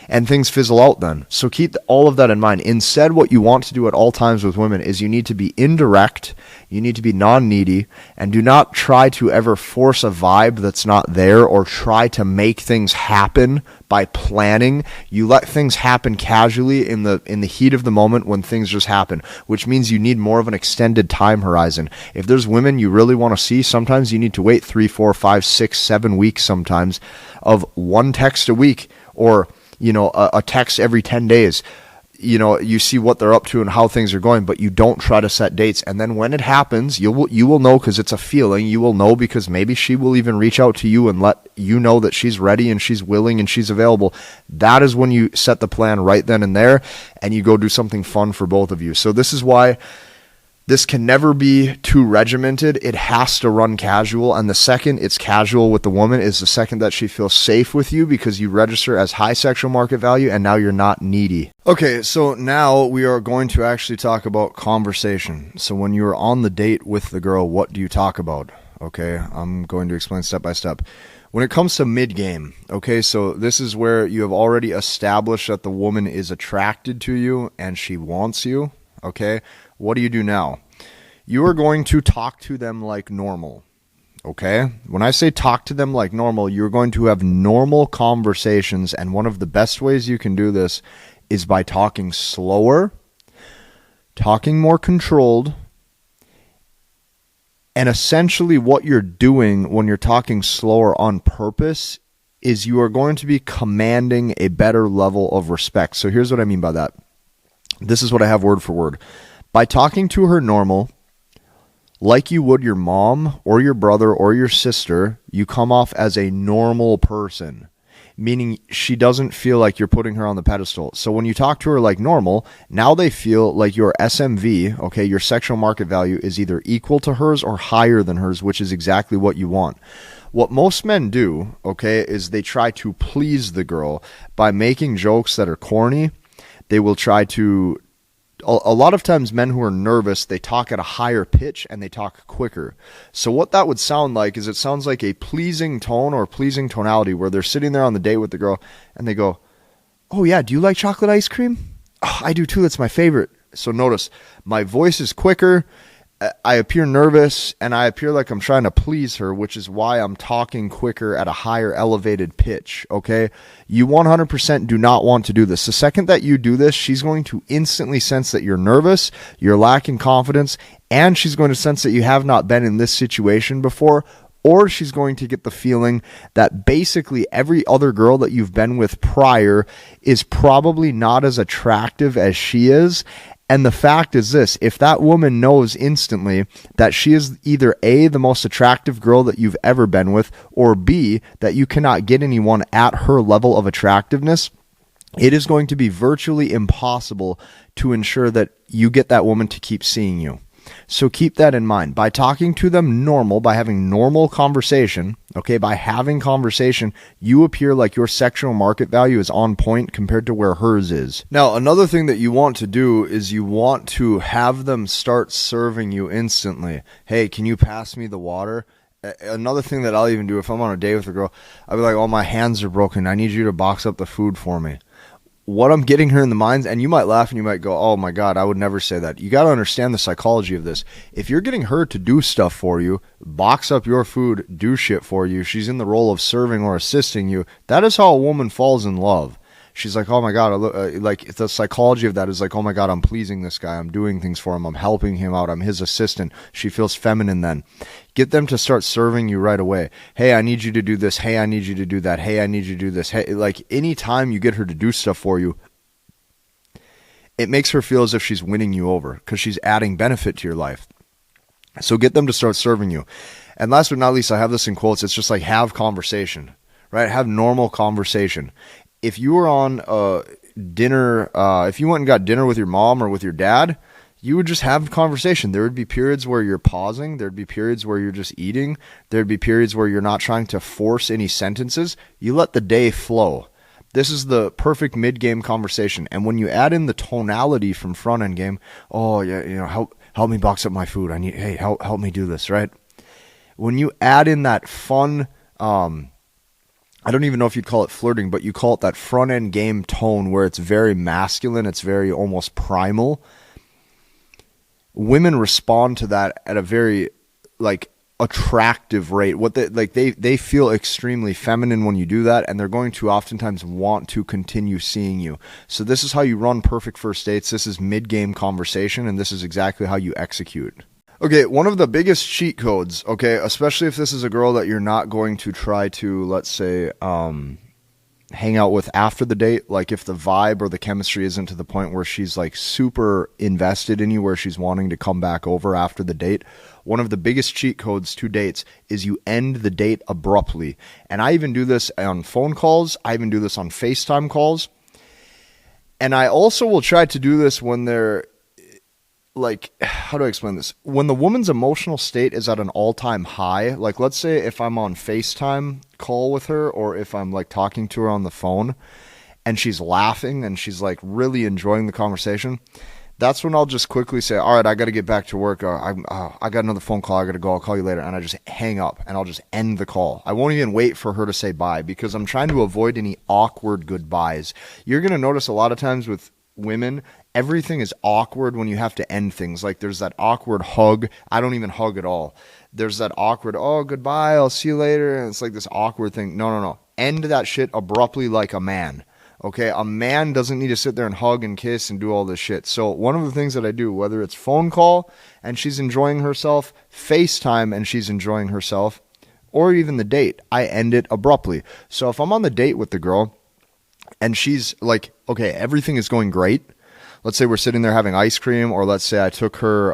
A: And things fizzle out then. So keep all of that in mind. Instead, what you want to do at all times with women is you need to be indirect, you need to be non-needy, and do not try to ever force a vibe that's not there or try to make things happen by planning. You let things happen casually in the heat of the moment when things just happen, which means you need more of an extended time horizon. If there's women you really want to see, sometimes you need to wait 3, 4, 5, 6, 7 weeks sometimes of one text a week, or a text every 10 days. You see what they're up to and how things are going, but you don't try to set dates. And then when it happens, you will know, because it's a feeling. You will know because maybe she will even reach out to you and let you know that she's ready and she's willing and she's available. That is when you set the plan right then and there, and you go do something fun for both of you. So this is why this can never be too regimented. It has to run casual. And the second it's casual with the woman is the second that she feels safe with you, because you register as high sexual market value and now you're not needy. Okay, so now we are going to actually talk about conversation. So when you're on the date with the girl, what do you talk about? Okay, I'm going to explain step by step. When it comes to mid-game, okay, so this is where you have already established that the woman is attracted to you and she wants you, okay? What do you do now? You are going to talk to them like normal, okay? When I say talk to them like normal, you're going to have normal conversations, and one of the best ways you can do this is by talking slower, talking more controlled, and essentially what you're doing when you're talking slower on purpose is you are going to be commanding a better level of respect. So here's what I mean by that. This is what I have word for word. By talking to her normal, like you would your mom or your brother or your sister, you come off as a normal person, meaning she doesn't feel like you're putting her on the pedestal. So when you talk to her like normal, now they feel like your SMV, okay, your sexual market value, is either equal to hers or higher than hers, which is exactly what you want. What most men do, okay, is they try to please the girl by making jokes that are corny. They will try to... A lot of times men who are nervous, they talk at a higher pitch and they talk quicker. So what that would sound like is it sounds like a pleasing tone or pleasing tonality where they're sitting there on the date with the girl and they go, oh yeah, do you like chocolate ice cream? Oh, I do too, that's my favorite. So notice, my voice is quicker, I appear nervous, and I appear like I'm trying to please her, which is why I'm talking quicker at a higher elevated pitch, okay? You 100% do not want to do this. The second that you do this, she's going to instantly sense that you're nervous, you're lacking confidence, and she's going to sense that you have not been in this situation before, or she's going to get the feeling that basically every other girl that you've been with prior is probably not as attractive as she is. And the fact is this, if that woman knows instantly that she is either A, the most attractive girl that you've ever been with, or B, that you cannot get anyone at her level of attractiveness, it is going to be virtually impossible to ensure that you get that woman to keep seeing you. So keep that in mind. By talking to them normal, by having normal conversation, okay, by having conversation, you appear like your sexual market value is on point compared to where hers is. Now, another thing that you want to do is you want to have them start serving you instantly. Hey, can you pass me the water? Another thing that I'll even do if I'm on a date with a girl, I'll be like, oh, my hands are broken. I need you to box up the food for me. What I'm getting her in the minds, and you might laugh and you might go, oh my God, I would never say that. You got to understand the psychology of this. If you're getting her to do stuff for you, box up your food, do shit for you, she's in the role of serving or assisting you, that is how a woman falls in love. She's like, oh my God, like the psychology of that is like, oh my God, I'm pleasing this guy. I'm doing things for him. I'm helping him out. I'm his assistant. She feels feminine then. Get them to start serving you right away. Hey, I need you to do this. Hey, I need you to do that. Hey, I need you to do this. Hey, like anytime you get her to do stuff for you, it makes her feel as if she's winning you over because she's adding benefit to your life. So get them to start serving you. And last but not least, I have this in quotes. It's just like have conversation, right? Have normal conversation. If you were on dinner, if you went and got dinner with your mom or with your dad, you would just have a conversation. There would be periods where you're pausing. There'd be periods where you're just eating. There'd be periods where you're not trying to force any sentences. You let the day flow. This is the perfect mid-game conversation. And when you add in the tonality from front-end game, oh, yeah, you know, help me box up my food. Hey, help me do this, right? When you add in that fun, I don't even know if you'd call it flirting, but you call it that front-end game tone where it's very masculine, it's very almost primal. Women respond to that at a very like attractive rate. What they feel extremely feminine when you do that, and they're going to oftentimes want to continue seeing you. So this is how you run perfect first dates. This is mid-game conversation, and this is exactly how you execute. Okay, one of the biggest cheat codes, okay, especially if this is a girl that you're not going to try to, let's say, hang out with after the date, like if the vibe or the chemistry isn't to the point where she's like super invested in you, where she's wanting to come back over after the date, one of the biggest cheat codes to dates is you end the date abruptly. And I even do this on phone calls. I even do this on FaceTime calls. And I also will try to do this when they're like, how do I explain this? When the woman's emotional state is at an all-time high, like let's say if I'm on FaceTime call with her, or if I'm like talking to her on the phone and she's laughing and she's like really enjoying the conversation, that's when I'll just quickly say, all right, I got to get back to work. I got another phone call. I got to go. I'll call you later. And I just hang up and I'll just end the call. I won't even wait for her to say bye because I'm trying to avoid any awkward goodbyes. You're going to notice a lot of times with women, everything is awkward when you have to end things. Like there's that awkward hug. I don't even hug at all. There's that awkward, oh, goodbye, I'll see you later. And it's like this awkward thing. No. End that shit abruptly like a man. Okay, a man doesn't need to sit there and hug and kiss and do all this shit. So one of the things that I do, whether it's phone call and she's enjoying herself, FaceTime and she's enjoying herself, or even the date, I end it abruptly. So if I'm on the date with the girl and she's like, okay, everything is going great. Let's say we're sitting there having ice cream, or let's say I took her,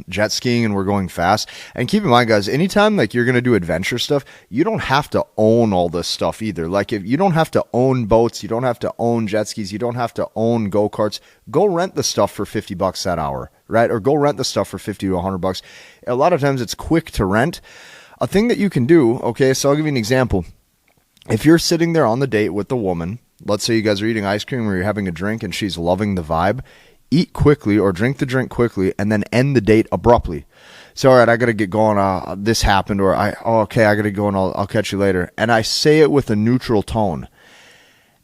A: jet skiing and we're going fast. And keep in mind, guys, anytime like you're going to do adventure stuff, you don't have to own all this stuff either. Like if you don't have to own boats, you don't have to own jet skis, you don't have to own go-karts. Go rent the stuff for $50 that hour, right? Or go rent the stuff for $50 to $100. A lot of times it's quick to rent. A thing that you can do, okay, so I'll give you an example. If you're sitting there on the date with the woman, let's say you guys are eating ice cream or you're having a drink and she's loving the vibe, eat quickly or drink the drink quickly and then end the date abruptly. So, all right, I got to get going. This happened, or okay, I got to go and I'll catch you later. And I say it with a neutral tone.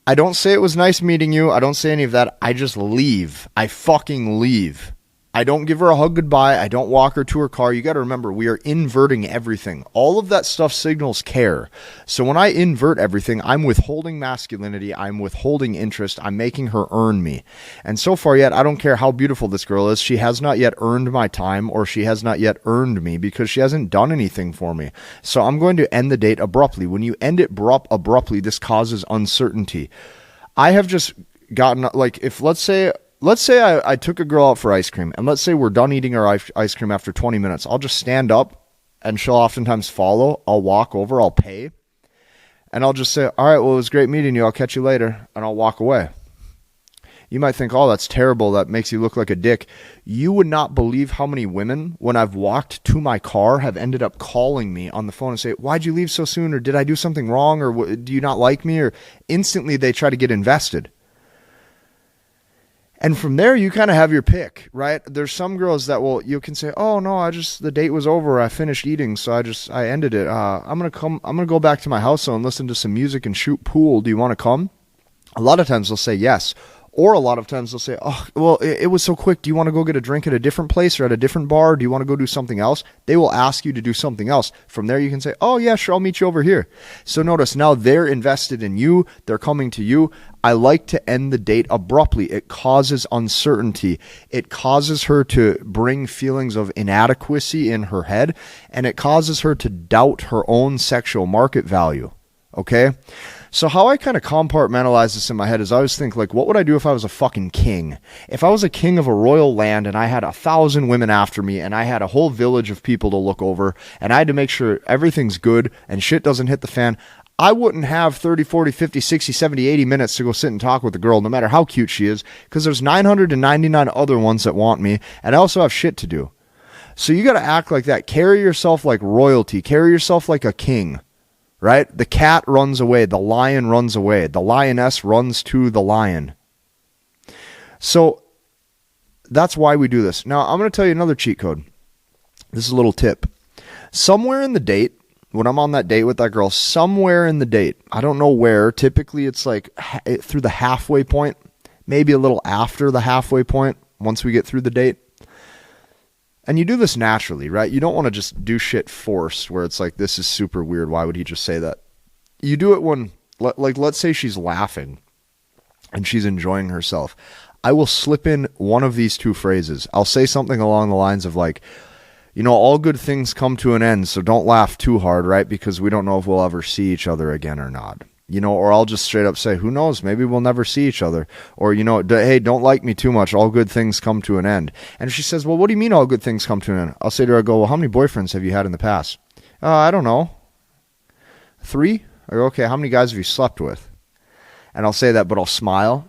A: I don't say it was nice meeting you. I don't say any of that. I just leave. I fucking leave. I don't give her a hug goodbye. I don't walk her to her car. You got to remember, we are inverting everything. All of that stuff signals care. So when I invert everything, I'm withholding masculinity. I'm withholding interest. I'm making her earn me. And so far yet, I don't care how beautiful this girl is. She has not yet earned my time, or she has not yet earned me because she hasn't done anything for me. So I'm going to end the date abruptly. When you end it abruptly, this causes uncertainty. I have just gotten, like, if let's say I took a girl out for ice cream, and let's say we're done eating our ice cream after 20 minutes. I'll just stand up, and she'll oftentimes follow. I'll walk over, I'll pay, and I'll just say, all right, well, it was great meeting you. I'll catch you later, and I'll walk away. You might think, oh, that's terrible. That makes you look like a dick. You would not believe how many women, when I've walked to my car, have ended up calling me on the phone and say, why'd you leave so soon? Or did I do something wrong? Or do you not like me? Or instantly they try to get invested. And from there, you kind of have your pick, right? There's some girls that you can say, oh no, the date was over. I finished eating. So I ended it. I'm going to go back to my house and listen to some music and shoot pool. Do you want to come? A lot of times they'll say yes. Or a lot of times they'll say, oh, well, it was so quick. Do you want to go get a drink at a different place or at a different bar? Do you want to go do something else? They will ask you to do something else. From there, you can say, oh, yeah, sure, I'll meet you over here. So notice now they're invested in you. They're coming to you. I like to end the date abruptly. It causes uncertainty. It causes her to bring feelings of inadequacy in her head, and it causes her to doubt her own sexual market value. Okay? So how I kind of compartmentalize this in my head is I always think, like, what would I do if I was a fucking king? If I was a king of a royal land and I had 1,000 women after me and I had a whole village of people to look over and I had to make sure everything's good and shit doesn't hit the fan, I wouldn't have 30, 40, 50, 60, 70, 80 minutes to go sit and talk with a girl, no matter how cute she is, because there's 999 other ones that want me, and I also have shit to do. So you got to act like that. Carry yourself like royalty. Carry yourself like a king. Right? The cat runs away. The lion runs away. The lioness runs to the lion. So that's why we do this. Now, I'm going to tell you another cheat code. This is a little tip. Somewhere in the date, when I'm on that date with that girl, somewhere in the date, I don't know where, typically it's like through the halfway point, maybe a little after the halfway point, once we get through the date. And you do this naturally, right? You don't want to just do shit forced where it's like, this is super weird. Why would he just say that? You do it when, like, let's say she's laughing and she's enjoying herself. I will slip in one of these two phrases. I'll say something along the lines of like, you know, all good things come to an end, so don't laugh too hard, right? Because we don't know if we'll ever see each other again or not. You know, or I'll just straight up say, who knows, maybe we'll never see each other. Or, you know, hey, don't like me too much. All good things come to an end. And if she says, well, what do you mean all good things come to an end? I'll say to her, well, how many boyfriends have you had in the past? I don't know. 3? I go, okay, how many guys have you slept with? And I'll say that, but I'll smile.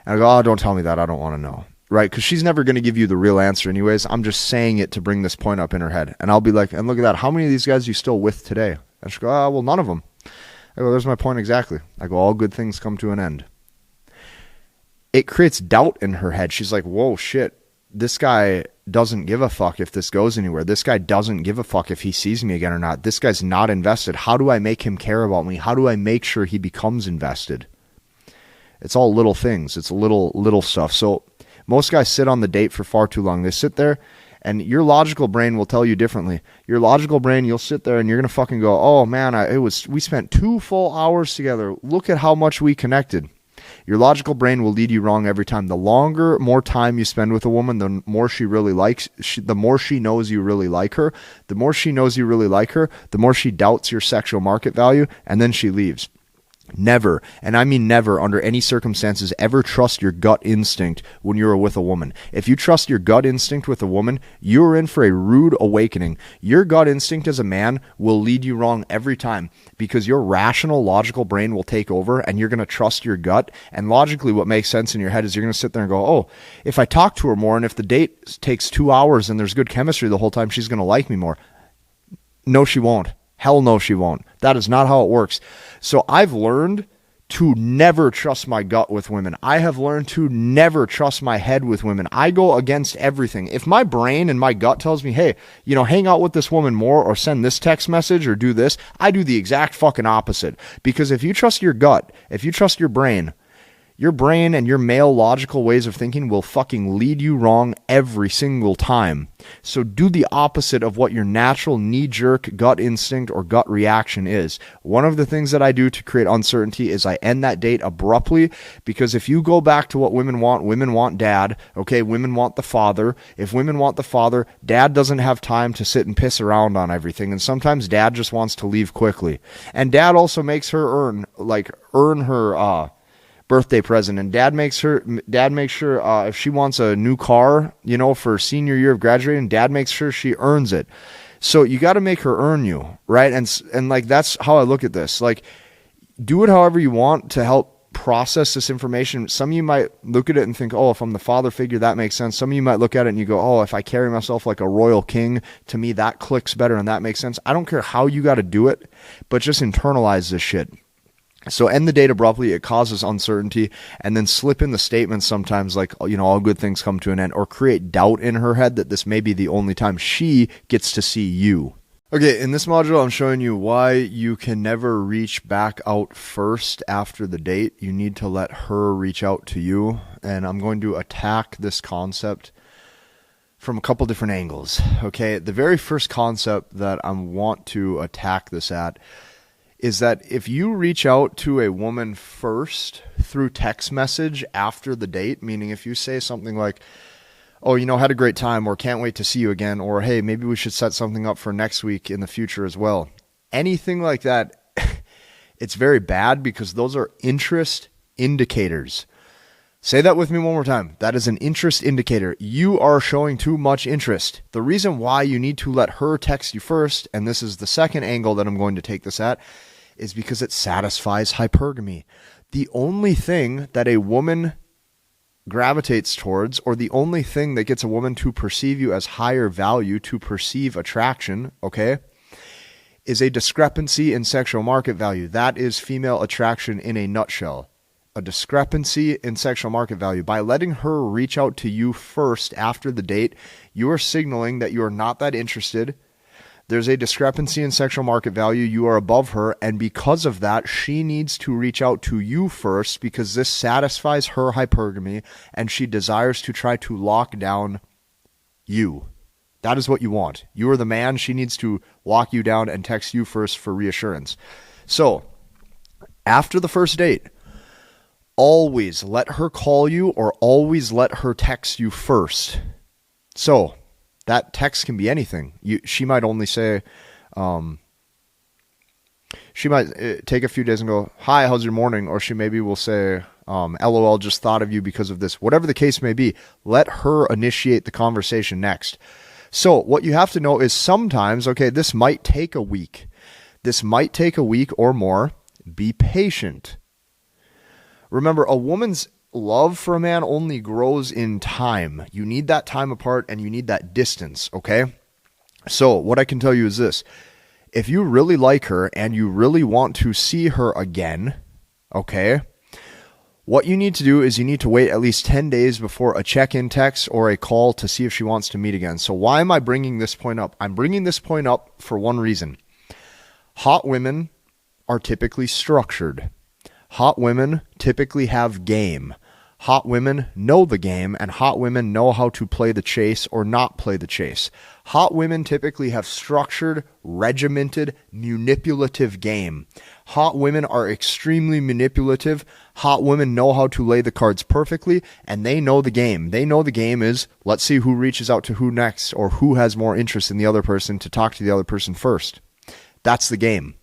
A: And I go, oh, don't tell me that. I don't want to know. Right? Because she's never going to give you the real answer anyways. I'm just saying it to bring this point up in her head. And I'll be like, and look at that. How many of these guys are you still with today? And she'll go, well, none of them. I go, there's my point exactly. I go, all good things come to an end. It creates doubt in her head. She's like, whoa, shit. This guy doesn't give a fuck if this goes anywhere. This guy doesn't give a fuck if he sees me again or not. This guy's not invested. How do I make him care about me? How do I make sure he becomes invested? It's all little things. It's little stuff. So most guys sit on the date for far too long. They sit there. And your logical brain will tell you differently. Your logical brain, you'll sit there and you're going to fucking go, oh man, we spent 2 full hours together. Look at how much we connected. Your logical brain will lead you wrong every time. The more time you spend with a woman, the more she really likes, the more she knows you really like her. The more she knows you really like her, the more she doubts your sexual market value, and then she leaves. Never, and I mean never, under any circumstances, ever trust your gut instinct when you're with a woman. If you trust your gut instinct with a woman, you're in for a rude awakening. Your gut instinct as a man will lead you wrong every time because your rational, logical brain will take over and you're going to trust your gut. And logically, what makes sense in your head is you're going to sit there and go, oh, if I talk to her more and if the date takes 2 hours and there's good chemistry the whole time, she's going to like me more. No, she won't. Hell no, she won't. That is not how it works. So I've learned to never trust my gut with women. I have learned to never trust my head with women. I go against everything. If my brain and my gut tells me, hey, you know, hang out with this woman more or send this text message or do this, I do the exact fucking opposite. Because if you trust your gut, if you trust your brain, Your brain and your male logical ways of thinking will fucking lead you wrong every single time. So do the opposite of what your natural knee-jerk gut instinct or gut reaction is. One of the things that I do to create uncertainty is I end that date abruptly, because if you go back to what women want dad, okay, women want the father. If women want the father, dad doesn't have time to sit and piss around on everything, and sometimes dad just wants to leave quickly. And dad also makes her earn her birthday present, and dad makes sure if she wants a new car, for senior year of graduating, dad makes sure she earns it. So you got to make her earn you, right? And like, that's how I look at this. Like, do it however you want to help process this information. Some of you might look at it and think, oh, if I'm the father figure, that makes sense. Some of you might look at it and you go, oh, if I carry myself like a royal king, to me that clicks better and that makes sense. I don't care how you got to do it, but just internalize this shit. So end the date abruptly. It causes uncertainty, and then slip in the statements sometimes like, all good things come to an end, or create doubt in her head that this may be the only time she gets to see you. Okay, in this module, I'm showing you why you can never reach back out first after the date. You need to let her reach out to you, and I'm going to attack this concept from a couple different angles. Okay, the very first concept that I want to attack this at is that if you reach out to a woman first through text message after the date, meaning if you say something like, oh, had a great time, or can't wait to see you again, or hey, maybe we should set something up for next week in the future as well. Anything like that, it's very bad, because those are interest indicators. Say that with me one more time. That is an interest indicator. You are showing too much interest. The reason why you need to let her text you first, and this is the second angle that I'm going to take this at, is because it satisfies hypergamy. The only thing that a woman gravitates towards, or the only thing that gets a woman to perceive you as higher value, to perceive attraction, okay, is a discrepancy in sexual market value. That is female attraction in a nutshell. A discrepancy in sexual market value. By letting her reach out to you first after the date, you are signaling that you are not that interested. There's a discrepancy in sexual market value. You are above her, and because of that, she needs to reach out to you first, because this satisfies her hypergamy, and she desires to try to lock down you. That is what you want. You are the man. She needs to lock you down and text you first for reassurance. So, after the first date, always let her call you, or always let her text you first. So, that text can be anything. She might only say, she might take a few days and go, hi, how's your morning? Or she maybe will say, LOL, just thought of you because of this. Whatever the case may be, let her initiate the conversation next. So what you have to know is sometimes, okay, this might take a week. This might take a week or more. Be patient. Remember, a woman's love for a man only grows in time. You need that time apart, and you need that distance, okay? So what I can tell you is this. If you really like her and you really want to see her again, okay, what you need to do is you need to wait at least 10 days before a check-in text or a call to see if she wants to meet again. So why am I bringing this point up? I'm bringing this point up for one reason. Hot women are typically structured. Hot women typically have game. Hot women know the game, and hot women know how to play the chase or not play the chase. Hot women typically have structured, regimented, manipulative game. Hot women are extremely manipulative. Hot women know how to lay the cards perfectly, and they know the game. They know the game is, let's see who reaches out to who next, or who has more interest in the other person to talk to the other person first. That's the game.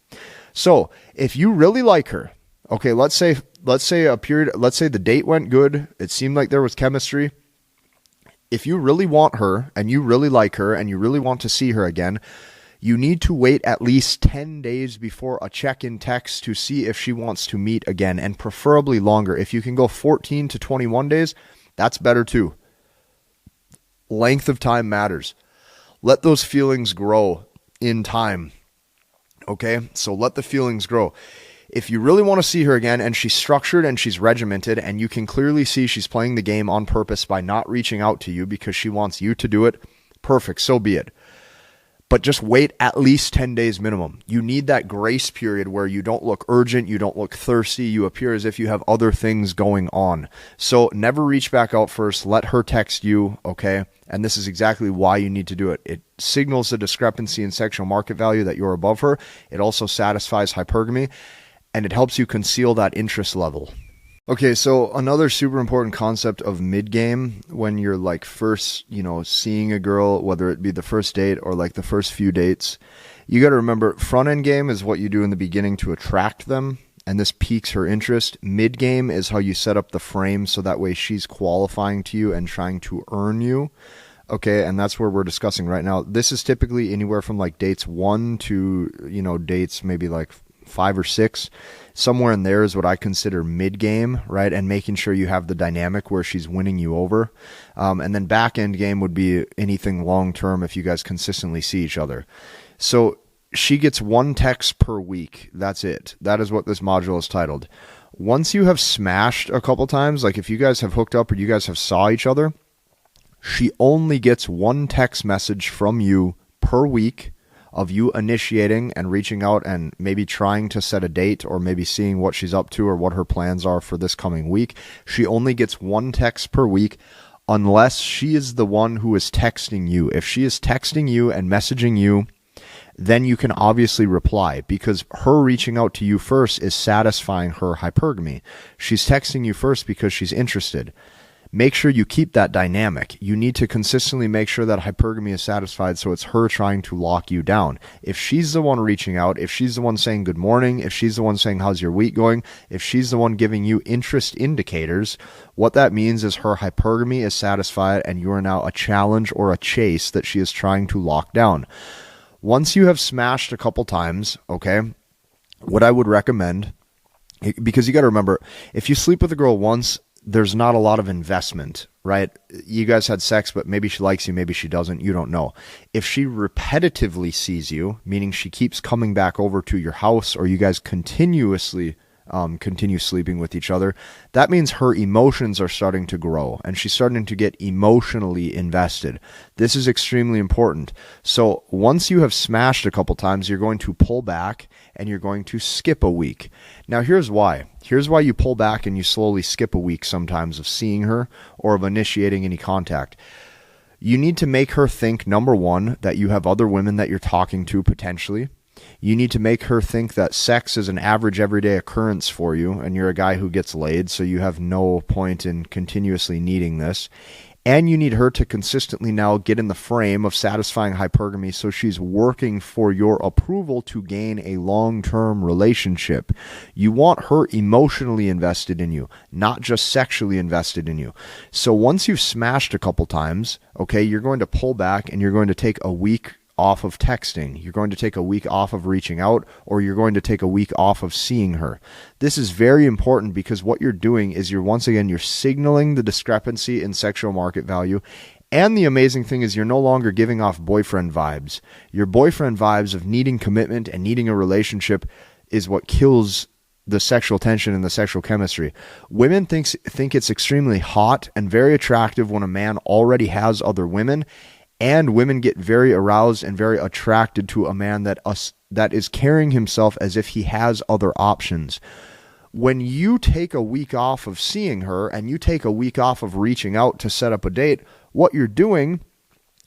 A: So, if you really like her, okay, let's say the date went good. It seemed like there was chemistry. If you really want her and you really like her and you really want to see her again, you need to wait at least 10 days before a check-in text to see if she wants to meet again, and preferably longer. If you can go 14 to 21 days, that's better too. Length of time matters. Let those feelings grow in time. Okay? So let the feelings grow. If you really want to see her again, and she's structured and she's regimented, and you can clearly see she's playing the game on purpose by not reaching out to you because she wants you to do it, perfect, so be it. But just wait at least 10 days minimum. You need that grace period where you don't look urgent, you don't look thirsty, you appear as if you have other things going on. So never reach back out first. Let her text you, okay? And this is exactly why you need to do it. It signals a discrepancy in sexual market value that you're above her. It also satisfies hypergamy, and it helps you conceal that interest level. Okay, so another super important concept of mid-game when you're like first, seeing a girl, whether it be the first date or like the first few dates, you got to remember front-end game is what you do in the beginning to attract them, and this piques her interest. Mid-game is how you set up the frame so that way she's qualifying to you and trying to earn you. Okay, and that's where we're discussing right now. This is typically anywhere from like dates 1 to, dates maybe like 5 or 6. Somewhere in there is what I consider mid-game, right? And making sure you have the dynamic where she's winning you over. And then back-end game would be anything long-term if you guys consistently see each other. So she gets 1 text per week. That's it. That is what this module is titled. Once you have smashed a couple times, like if you guys have hooked up or you guys have saw each other, she only gets 1 text message from you per week of you initiating and reaching out and maybe trying to set a date or maybe seeing what she's up to or what her plans are for this coming week. She only gets 1 text per week unless she is the one who is texting you. If she is texting you and messaging you, then you can obviously reply because her reaching out to you first is satisfying her hypergamy. She's texting you first because she's interested. Make sure you keep that dynamic. You need to consistently make sure that hypergamy is satisfied so it's her trying to lock you down. If she's the one reaching out, if she's the one saying good morning, if she's the one saying how's your week going, if she's the one giving you interest indicators, what that means is her hypergamy is satisfied and you are now a challenge or a chase that she is trying to lock down. Once you have smashed a couple times, okay, what I would recommend, because you got to remember, if you sleep with a girl once, there's not a lot of investment, right? You guys had sex, but maybe she likes you, maybe she doesn't, you don't know. If she repetitively sees you, meaning she keeps coming back over to your house or you guys continuously continue sleeping with each other, that means her emotions are starting to grow and she's starting to get emotionally invested. This is extremely important. So once you have smashed a couple times, you're going to pull back and you're going to skip a week. Now here's why. Here's why you pull back and you slowly skip a week sometimes of seeing her or of initiating any contact. You need to make her think, number one, that you have other women that you're talking to potentially. You need to make her think that sex is an average everyday occurrence for you and you're a guy who gets laid, so you have no point in continuously needing this. And you need her to consistently now get in the frame of satisfying hypergamy so she's working for your approval to gain a long-term relationship. You want her emotionally invested in you, not just sexually invested in you. So once you've smashed a couple times, okay, you're going to pull back and you're going to take a week off of texting. You're going to take a week off of reaching out, or you're going to take a week off of seeing her. This is very important because what you're doing is you're signaling the discrepancy in sexual market value. And the amazing thing is you're no longer giving off boyfriend vibes. Your boyfriend vibes of needing commitment and needing a relationship is what kills the sexual tension and the sexual chemistry. Women think it's extremely hot and very attractive when a man already has other women. And women get very aroused and very attracted to a man that is carrying himself as if he has other options. When you take a week off of seeing her and you take a week off of reaching out to set up a date, what you're doing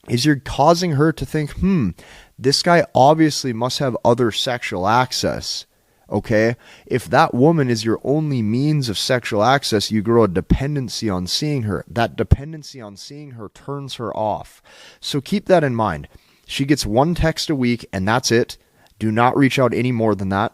A: is you're causing her to think, this guy obviously must have other sexual access. Okay, if that woman is your only means of sexual access, you grow a dependency on seeing her. That dependency on seeing her turns her off. So keep that in mind. She gets 1 text a week and that's it. Do not reach out any more than that.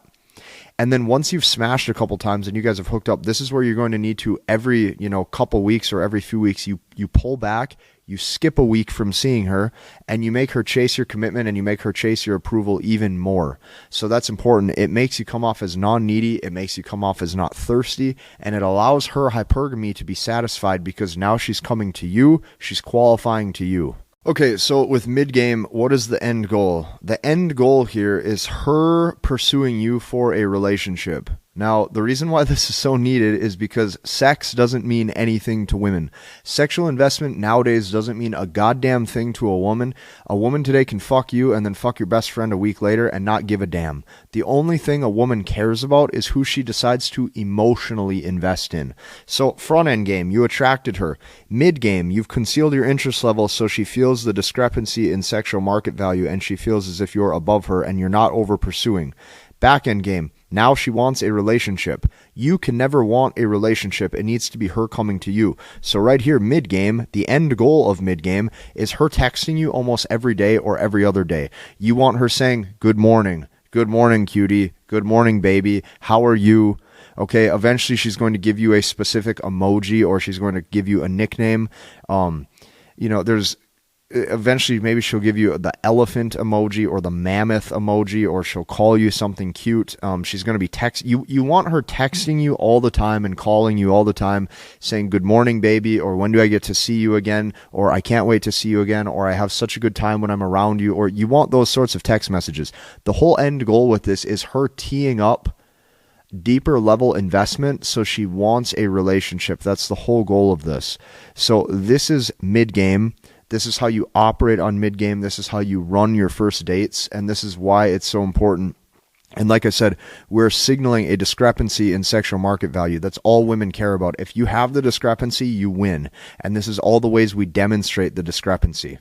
A: And then once you've smashed a couple times and you guys have hooked up, this is where you're going to need to every, couple weeks or every few weeks, you pull back, you skip a week from seeing her, and you make her chase your commitment and you make her chase your approval even more. So that's important. It makes you come off as non-needy. It makes you come off as not thirsty, and it allows her hypergamy to be satisfied because now she's coming to you. She's qualifying to you. Okay, so with mid-game, what is the end goal? The end goal here is her pursuing you for a relationship. Now, the reason why this is so needed is because sex doesn't mean anything to women. Sexual investment nowadays doesn't mean a goddamn thing to a woman. A woman today can fuck you and then fuck your best friend a week later and not give a damn. The only thing a woman cares about is who she decides to emotionally invest in. So, front end game, you attracted her. Mid game, you've concealed your interest level so she feels the discrepancy in sexual market value and she feels as if you're above her and you're not over pursuing. Back end game, now she wants a relationship. You can never want a relationship. It needs to be her coming to you. So right here, mid-game, the end goal of mid-game is her texting you almost every day or every other day. You want her saying, good morning, cutie, good morning, baby, how are you? Okay, eventually she's going to give you a specific emoji or she's going to give you a nickname. Eventually maybe she'll give you the elephant emoji or the mammoth emoji, or she'll call you something cute. She's going to be you want her texting you all the time and calling you all the time saying good morning baby, or when do I get to see you again, or I can't wait to see you again, or I have such a good time when I'm around you, or you want those sorts of text messages. The whole end goal with this is her teeing up deeper level investment so she wants a relationship. That's the whole goal of this. So this is mid-game. This is how you operate on mid-game. This is how you run your first dates, and this is why it's so important. And like I said, we're signaling a discrepancy in sexual market value. That's all women care about. If you have the discrepancy, you win. And this is all the ways we demonstrate the discrepancy.